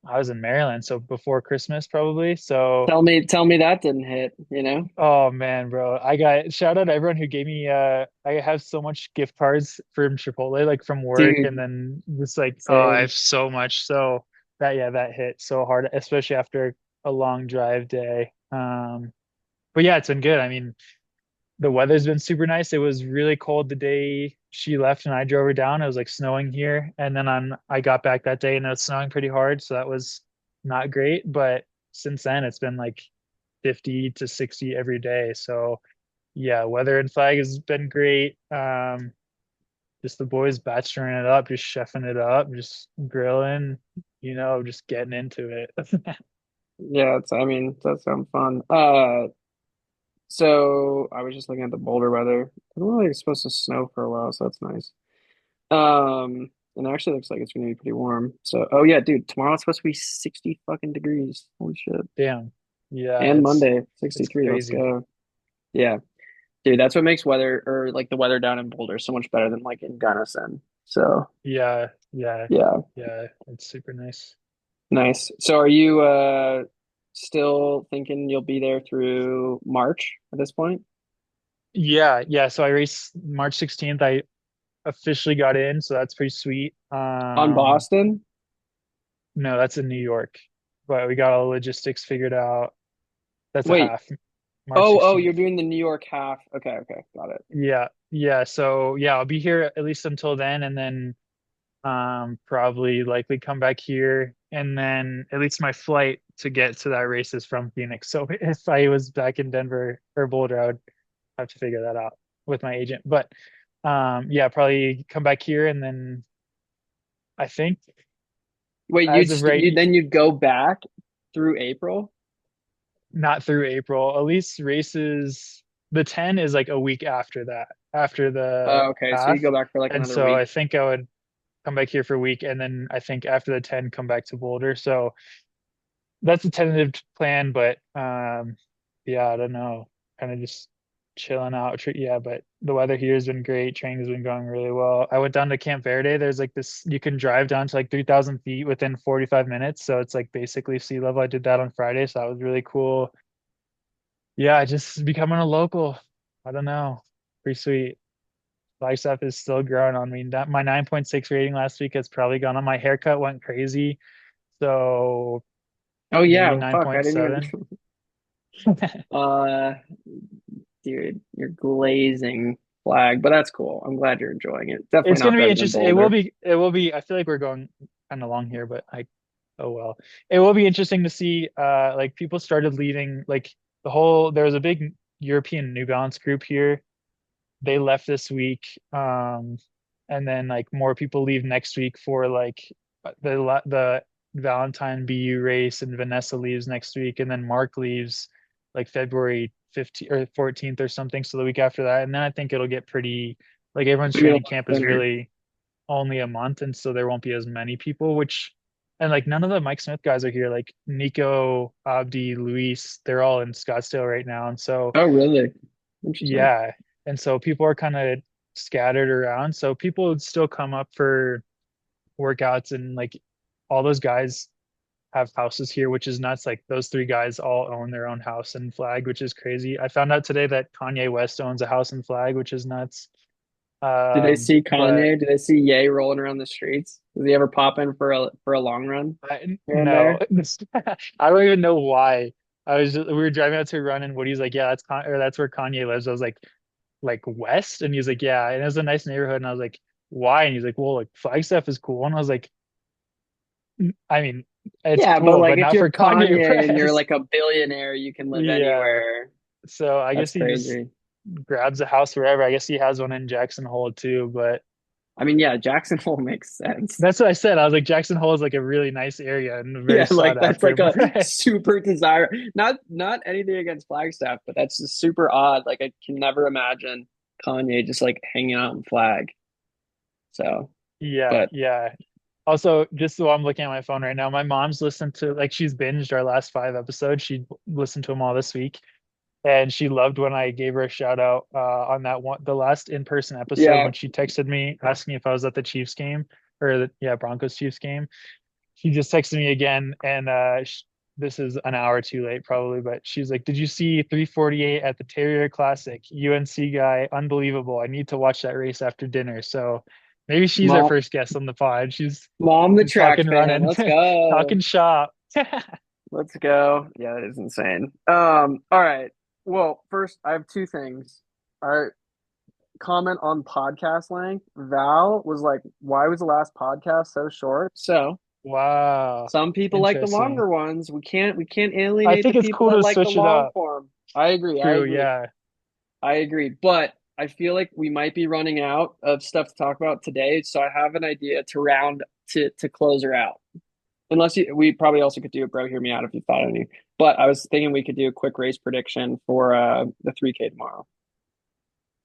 I was in Maryland, so before Christmas probably. So Tell me that didn't hit, you know? oh man, bro. I got shout out to everyone who gave me I have so much gift cards from Chipotle, like from work, and Dude, then just like oh, I have same. so much. So that hit so hard, especially after a long drive day. But yeah, it's been good. I mean, the weather's been super nice. It was really cold the day she left and I drove her down. It was like snowing here. And then I got back that day and it was snowing pretty hard. So that was not great. But since then it's been like 50 to 60 every day. So yeah, weather in Flag has been great. Just the boys bacheloring it up, just chefing it up, just grilling, just getting into it. Yeah, I mean, that sounds fun. So I was just looking at the Boulder weather. I don't know, it's supposed to snow for a while, so that's nice. And it actually looks like it's gonna be pretty warm. So, oh yeah, dude, tomorrow it's supposed to be 60 fucking degrees. Holy shit. Damn. Yeah, And Monday, it's 63. Let's crazy. go. Yeah, dude, that's what makes weather or like the weather down in Boulder so much better than like in Gunnison. So, Yeah, yeah, yeah, yeah. It's super nice. nice. So, are you still thinking you'll be there through March at this point? Yeah, yeah. So I raced March 16th. I officially got in, so that's pretty sweet. On Boston? No, that's in New York, but we got all the logistics figured out. That's a Wait. half, March Oh, you're 16th. doing the New York half. Okay, okay, got it. Yeah, yeah. So yeah, I'll be here at least until then, and then probably likely come back here, and then at least my flight to get to that race is from Phoenix. So if I was back in Denver or Boulder, I would have to figure that out with my agent. But yeah, probably come back here, and then I think Wait, as of you right, then you'd go back through April? not through April. At least races, the 10 is like a week after that, after the Okay, so you half. go back for like And another so I week. think I would come back here for a week, and then I think after the 10, come back to Boulder. So that's a tentative plan, but yeah, I don't know. Kind of just chilling out. Yeah, but the weather here has been great. Training has been going really well. I went down to Camp Verde. There's like this, you can drive down to like 3,000 feet within 45 minutes. So it's like basically sea level. I did that on Friday, so that was really cool. Yeah, just becoming a local. I don't know. Pretty sweet. Life stuff is still growing on me. That my 9.6 rating last week has probably gone on. My haircut went crazy. So Oh maybe yeah, fuck, I didn't even 9.7. uh dude, you're glazing flag, but that's cool. I'm glad you're enjoying it. Definitely It's going not to be better than interesting. Boulder. I feel like we're going kind of long here, but oh well. It will be interesting to see, like people started leaving, like there was a big European New Balance group here. They left this week. And then like more people leave next week for like the Valentine BU race, and Vanessa leaves next week, and then Mark leaves like February 15th or 14th or something. So the week after that. And then I think it'll get pretty like everyone's Maybe a training lot camp is thinner. really only a month, and so there won't be as many people, and like none of the Mike Smith guys are here. Like Nico, Abdi, Luis, they're all in Scottsdale right now. And so Oh really? Interesting. yeah. And so people are kind of scattered around. So people would still come up for workouts, and like all those guys have houses here, which is nuts. Like those three guys all own their own house in Flag, which is crazy. I found out today that Kanye West owns a house in Flag, which is nuts. Did they see But Kanye? Did they see Ye rolling around the streets? Does he ever pop in for a long run here and no, there? I don't even know why. We were driving out to a run, and Woody's like, yeah, that's where Kanye lives. I was like West? And he's like, yeah. And it was a nice neighborhood. And I was like, why? And he's like, well, like Flagstaff is cool. And I was like, I mean, it's Yeah, but cool, like but if not you're for Kanye Kanye and you're West. like a billionaire, you can live Yeah. anywhere. So I guess That's he just crazy. grabs a house wherever. I guess he has one in Jackson Hole too. But I mean, yeah, Jackson Hole makes sense. that's what I said. I was like, Jackson Hole is like a really nice area and very Yeah, sought like that's after. like a But super desire. Not anything against Flagstaff, but that's just super odd. Like I can never imagine Kanye just like hanging out in Flag. So, yeah, but yeah. Also, just so I'm looking at my phone right now, my mom's listened to like she's binged our last 5 episodes. She listened to them all this week. And she loved when I gave her a shout out on that one, the last in-person episode yeah, when she texted me asking if I was at the Chiefs game or yeah, Broncos Chiefs game. She just texted me again, and this is an hour too late probably, but she's like, "Did you see 348 at the Terrier Classic? UNC guy, unbelievable. I need to watch that race after dinner." So Maybe she's our Mom, first guest on the pod. mom, the She's track talking fan. running, Let's go. talking shop. Let's go. Yeah, that is insane. All right. Well, first, I have two things. All right. Comment on podcast length. Val was like, "Why was the last podcast so short?" So Wow. some people like the Interesting. longer ones. We can't I alienate the think it's people cool that to like the switch it long up. form. I agree. I True, agree. yeah. I agree. But I feel like we might be running out of stuff to talk about today. So I have an idea to round to close her out. We probably also could do a bro, hear me out if you thought of any. But I was thinking we could do a quick race prediction for the 3K tomorrow.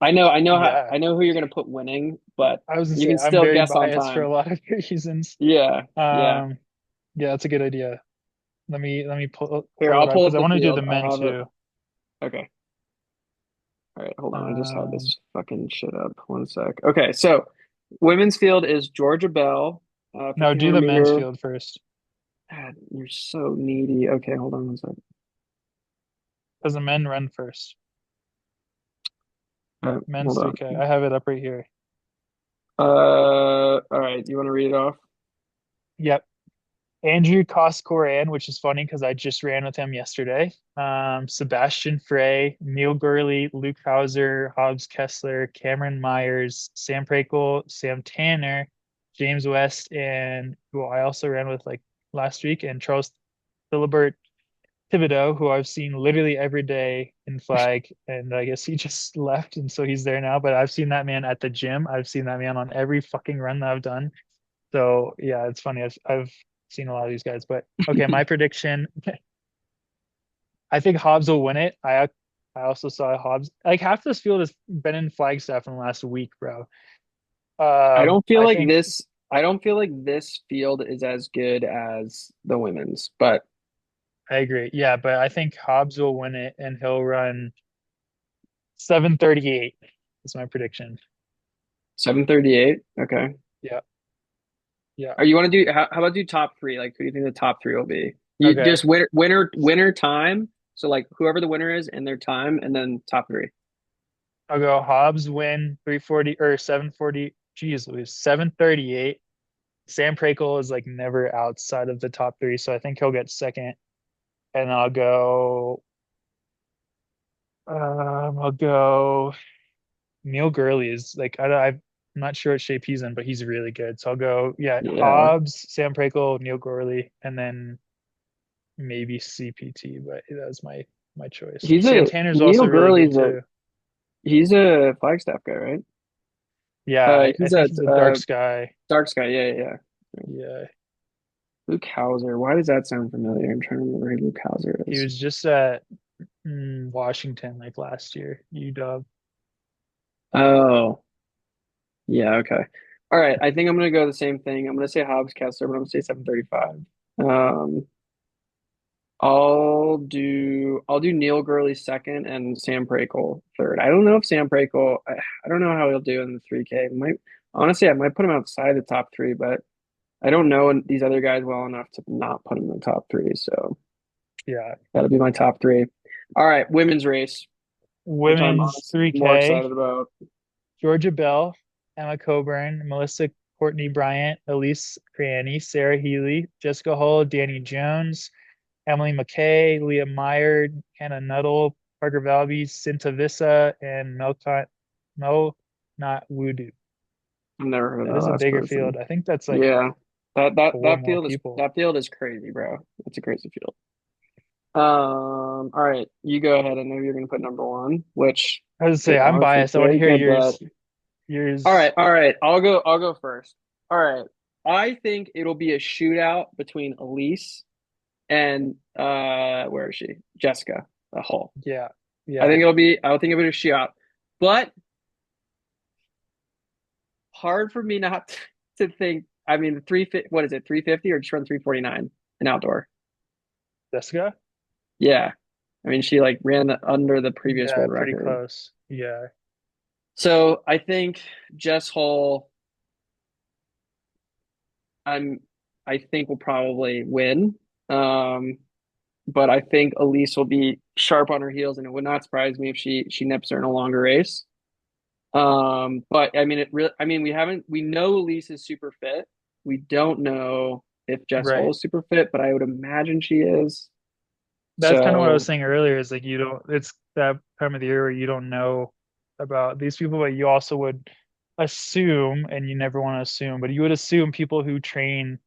Yeah. I know who you're gonna put winning, but I was gonna you say can I'm still very guess on biased for a time. lot of reasons. Yeah, yeah. Um, yeah, that's a good idea. Let me Here, pull it I'll up pull because up I the want to do the field. I men have it. too. Okay. All right, hold on. I just had Um, this fucking shit up. One sec. Okay, so women's field is Georgia Bell, no, do the 1500 men's meter. field first God, you're so needy. Okay, hold on one sec. because the men run first. Men's Hold on. 3K. I have it up right here. All right. Do you want to read it off? Yep. Andrew Koskoran, which is funny because I just ran with him yesterday. Sebastian Frey, Neil Gurley, Luke Hauser, Hobbs Kessler, Cameron Myers, Sam Prakel, Sam Tanner, James West, and who I also ran with like last week, and Charles Philibert Thibodeau, who I've seen literally every day in flag. And I guess he just left, and so he's there now. But I've seen that man at the gym. I've seen that man on every fucking run that I've done. So yeah, it's funny. I've seen a lot of these guys, but okay, my prediction. I think Hobbs will win it. I also saw Hobbs. Like half this field has been in Flagstaff in the last week, bro. I don't feel I like think this. I don't feel like this field is as good as the women's, but I agree. Yeah, but I think Hobbs will win it and he'll run 7:38 is my prediction. 7:38. Okay. Yeah, yeah. Are you want to do? How about do top three? Like, who do you think the top three will be? You Okay. just winner time. So like whoever the winner is and their time, and then top three. I'll go Hobbs win 340 or 740. Geez, Louise, 7:38. Sam Prakel is like never outside of the top three, so I think he'll get second. And I'll go Neil Gurley is like I'm not sure what shape he's in, but he's really good. So I'll go yeah, Yeah, Hobbs, Sam Prakel, Neil Gurley, and then maybe CPT, but that was my choice. he's Sam a Tanner's also Neil really good Gurley's a too. he's a Flagstaff guy, right? Yeah, I He's think a he's a dark sky. dark sky. Yeah, yeah, yeah. Yeah, Luke Hauser. Why does that sound familiar? I'm trying to remember who Luke Hauser he is. was just at Washington like last year. UW. Oh, yeah. Okay. All right. I think I'm gonna go the same thing. I'm gonna say Hobbs Kessler, but I'm gonna say 7:35. Um, I'll do Neil Gurley second and Sam Prakel third. I don't know if Sam Prakel. I don't know how he'll do in the 3K. Might honestly, I might put him outside the top three, but I don't know these other guys well enough to not put him in the top three. So Yeah. that'll be my top three. All right, women's race, which I'm Women's honestly more 3K. excited about. Georgia Bell, Emma Coburn, Melissa Courtney Bryant, Elise Cranny, Sarah Healy, Jessica Hull, Danny Jones, Emily McKay, Leah Meyer, Hannah Nuttall, Parker Valby, Cinta Vissa, and Mel Not Wudu. I've never heard of That that is a last bigger field. person. I think that's like Yeah, that four more field is people. crazy, bro. That's a crazy field. All right, you go ahead. I know you're gonna put number one, which I was to say could I'm honestly biased. I want to very hear good bet. yours. Yours, All right. I'll go first. All right. I think it'll be a shootout between Elise and where is she? Jessica, the Hull. yeah, I yeah. think it'll be a shootout. But hard for me not to think. I mean, what is it, 350 or just run 349 an outdoor? Jessica? Yeah. I mean, she like ran under the previous Yeah, world pretty record. close. Yeah, So I think Jess Hull, I'm I think will probably win. Um, but I think Elise will be sharp on her heels, and it would not surprise me if she nips her in a longer race. But I mean, we know Elise is super fit. We don't know if Jess Hull Right. is super fit, but I would imagine she is. That's kind of what I was So, saying earlier, is like you don't, it's that time of the year where you don't know about these people, but you also would assume, and you never want to assume, but you would assume people who train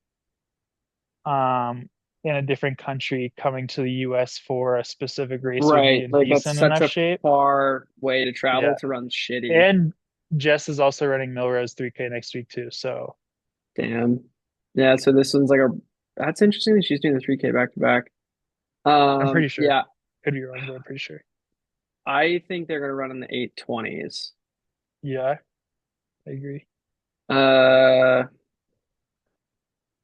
um in a different country coming to the US for a specific race would be right, in like that's decent such enough a shape. far way to travel Yeah. to run shitty. And Jess is also running Milrose 3K next week too. So Damn. Yeah, so this one's like a that's interesting that she's doing the 3K back to back. I'm pretty sure. Yeah, Could be wrong, but I'm pretty sure. I think they're gonna run in the 820s. Yeah, I agree. Uh,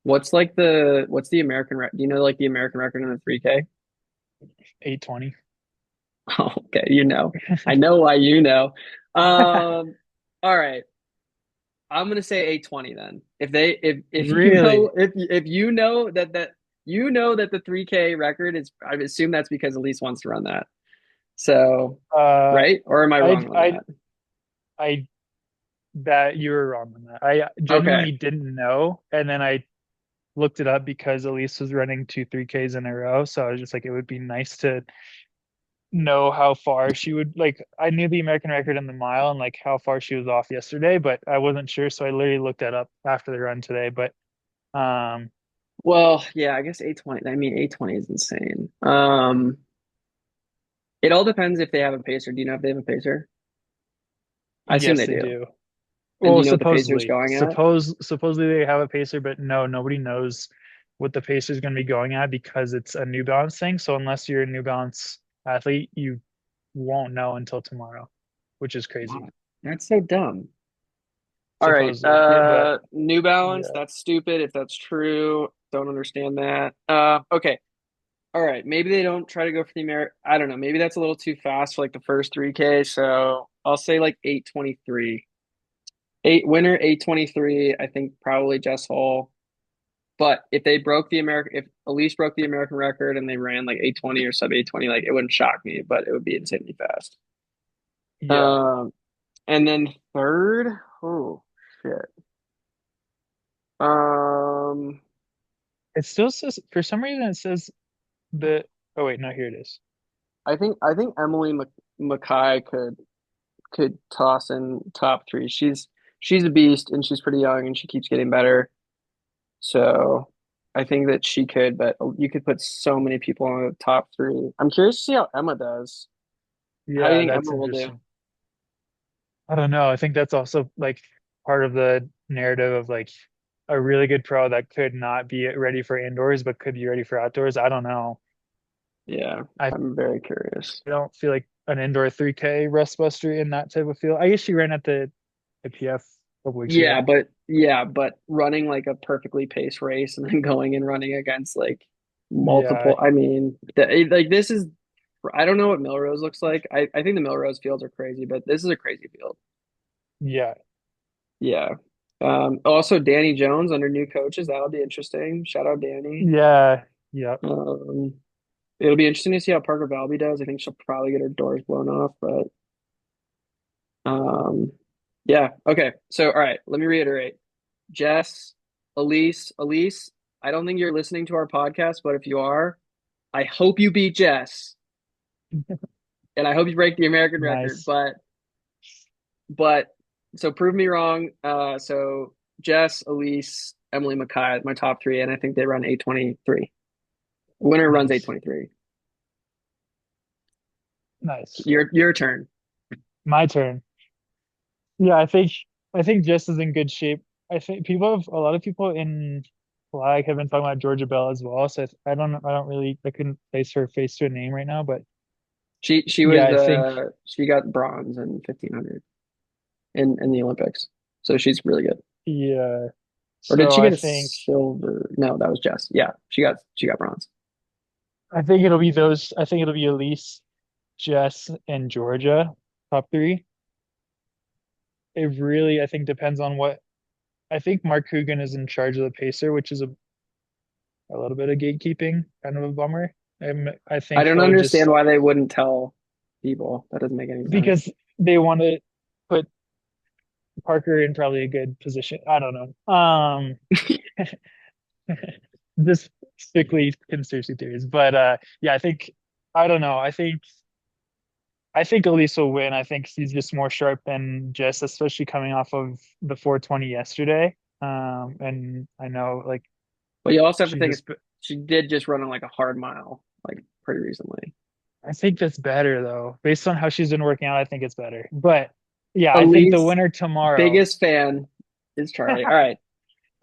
what's the American record? Do you know like the American record in the 3K? 820. Oh, okay, you know. I know why you know. All right. I'm gonna say 820 then. If you Really? know if you know that you know that the 3K record is, I assume that's because Elise wants to run that. So, Uh, right? Or am I I wrong on I that? I bet you were wrong on that. I Okay. genuinely didn't know, and then I looked it up because Elise was running two 3Ks in a row. So I was just like, it would be nice to know how far she would, like, I knew the American record in the mile and like how far she was off yesterday, but I wasn't sure. So I literally looked that up after the run today. But um Well, yeah, I guess 820. I mean, 820 is insane. It all depends if they have a pacer. Do you know if they have a pacer? I assume yes, they they do. do. And do Well, you know what the pacer is supposedly, going at? supposedly they have a pacer, but no, nobody knows what the pacer is going to be going at because it's a New Balance thing. So unless you're a New Balance athlete, you won't know until tomorrow, which is crazy. Wow, that's so dumb. All right. Supposedly, yeah, but New Balance, yeah, that's stupid if that's true. Don't understand that. Okay. All right. Maybe they don't try to go for the American. I don't know. Maybe that's a little too fast for like the first 3K. So I'll say like 823. Eight winner 823. I think probably Jess Hall. But if they broke the American, if Elise broke the American record and they ran like 820 or sub 820, like it wouldn't shock me, but it would be insanely fast. yeah. Um, and then third, oh shit. Um, It still says, for some reason it says the, oh wait, no, here it is. I think Emily Mackay could toss in top three. She's a beast and she's pretty young and she keeps getting better. So I think that she could, but you could put so many people on the top three. I'm curious to see how Emma does. How do you Yeah, think that's Emma will do? interesting. I don't know. I think that's also like part of the narrative of like a really good pro that could not be ready for indoors but could be ready for outdoors. I don't know. Yeah, I I'm very curious. don't feel like an indoor 3K rust buster in that type of field. I guess she ran at the IPF a couple weeks ago. Yeah, but running like a perfectly paced race and then going and running against like Yeah, multiple. I mean, like this is. I don't know what Milrose looks like. I think the Milrose fields are crazy, but this is a crazy field. yeah, Yeah. Also, Danny Jones under new coaches. That'll be interesting. Shout out Danny. yeah, yeah. Um, it'll be interesting to see how Parker Valby does. I think she'll probably get her doors blown off, but um, yeah. Okay. So, all right. Let me reiterate. Jess, Elise. I don't think you're listening to our podcast, but if you are, I hope you beat Jess, and I hope you break the American record. Nice, But so prove me wrong. So Jess, Elise, Emily Mackay, my top three, and I think they run 823. Winner runs nice, 823. nice. Your turn. My turn. Yeah, I think Jess is in good shape. I think people have a lot of people in flag have been talking about Georgia Bell as well. So I don't really I couldn't place her face to a name right now, but She yeah, was I think she got bronze in 1500 in the Olympics. So she's really good. yeah. Or did So she get a silver? No, that was Jess. Yeah, she got bronze. I think it'll be those. I think it'll be Elise, Jess, and Georgia top three. It really I think depends on what I think Mark Coogan is in charge of the pacer, which is a little bit of gatekeeping, kind of a bummer. I I think don't he'll understand just why they wouldn't tell people. That doesn't make any sense. because they want to put Parker in probably a good position. I don't know. Just strictly conspiracy theories, but yeah, I don't know. I think Elise will win. I think she's just more sharp than Jess, especially coming off of the 420 yesterday. And I know like But you also have to she think just she did just run on like a hard mile like pretty recently. I think that's better though. Based on how she's been working out, I think it's better. But yeah, I think the Elise, winner tomorrow, biggest fan is Charlie. All right.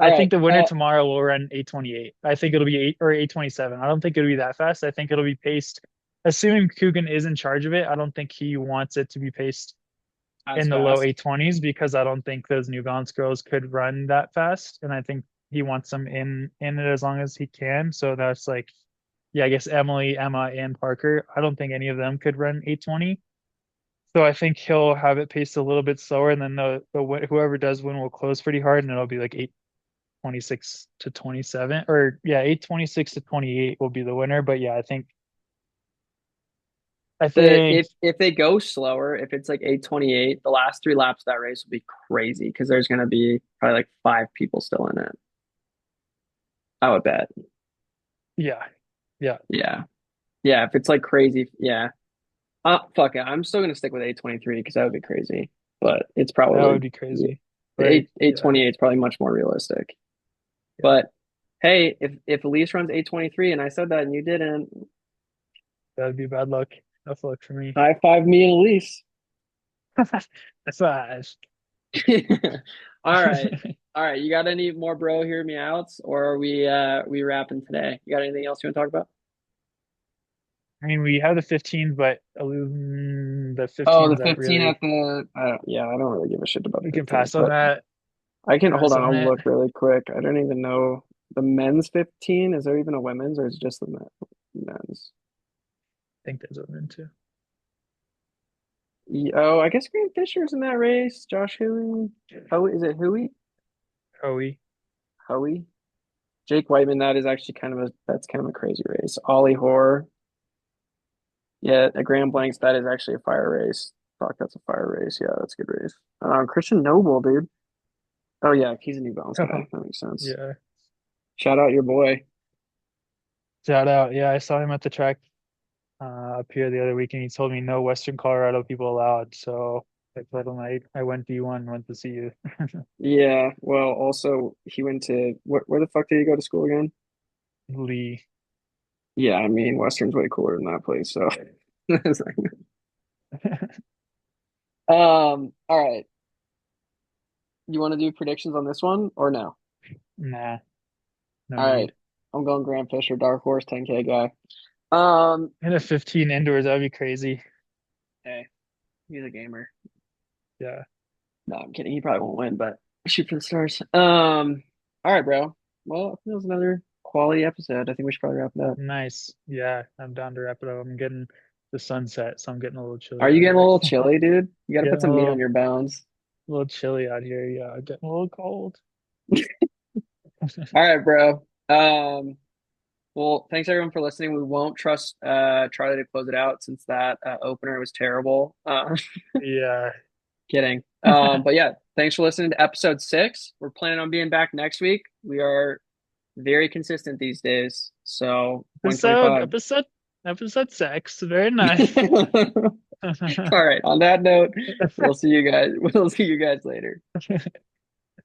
All I right. think the winner tomorrow will run 828. I think it'll be 8 or 827. I don't think it'll be that fast. I think it'll be paced. Assuming Coogan is in charge of it, I don't think he wants it to be paced As in the low fast. 820s because I don't think those New Balance girls could run that fast. And I think he wants them in it as long as he can. So that's like, yeah, I guess Emily, Emma, and Parker. I don't think any of them could run 820. So I think he'll have it paced a little bit slower, and then whoever does win will close pretty hard, and it'll be like 826 to 27, or yeah, 826 to 28 will be the winner. But yeah, I The think if they go slower, if it's like 8:28, the last three laps of that race will be crazy because there's gonna be probably like five people still in it. I would bet. yeah, yeah, Yeah. Yeah, if it's like crazy, yeah. Fuck it. I'm still gonna stick with 8:23 because that would be crazy. But it's that would probably be the crazy. But eight yeah, 28 is probably much more realistic. yeah, But hey, if Elise runs 8:23 and I said that and you didn't, that would be bad luck. Tough luck for me. high five me and Elise. That's not. All right. All right. You got any more bro hear me outs or are we wrapping today? You got anything else you want to talk about? I mean, we have the 15, but the Oh, 15 the is that 15 really at the yeah, I don't really give a shit about we can 15, pass on but that. I can hold Pass on, on I'll it. look really quick. I don't even know the men's 15. Is there even a women's or is it just the men's? I think there's a win too. Oh, I guess Grant Fisher's in that race. Josh Huey. Oh, is it Huey? Hoey. Hoey? Jake Whiteman, that's kind of a crazy race. Ollie Hoare. Yeah, a Grand Blanks, that is actually a fire race. Fuck, that's a fire race. Yeah, that's a good race. Christian Noble, dude. Oh yeah, he's a New Balance guy. That makes sense. Yeah. Shout out your boy. Shout out. Yeah, I saw him at the track up here the other week, and he told me no Western Colorado people allowed. So I told him I went D1, went to see you. Yeah, well, also he went to where the fuck did he go to school again? Lee. Yeah, I mean Western's way cooler than that place. So, all right. You want to do predictions on this one or no? Nah, no All right, need. I'm going Grant Fisher, dark horse, 10K guy. Um, In a 15 indoors, that'd be crazy. hey, he's a gamer. Yeah. No, I'm kidding. He probably won't win, but shoot for the stars. All right, bro. Well, I think that was another quality episode. I think we should probably wrap it up. Nice. Yeah, I'm down to wrap it up. I'm getting the sunset, so I'm getting a little Are chilly you out getting a here. little chilly, dude? You got to put Getting some meat on your bones. a little chilly out here. Yeah, getting a little cold. All right, bro. Well, thanks everyone for listening. We won't trust Charlie to close it out since that opener was terrible. Yeah. Kidding. But yeah, thanks for listening to episode 6. We're planning on being back next week. We are very consistent these days. So Episode, 125. episode, episode 6. Very nice. All right. On that note, we'll see you guys. We'll see you guys later.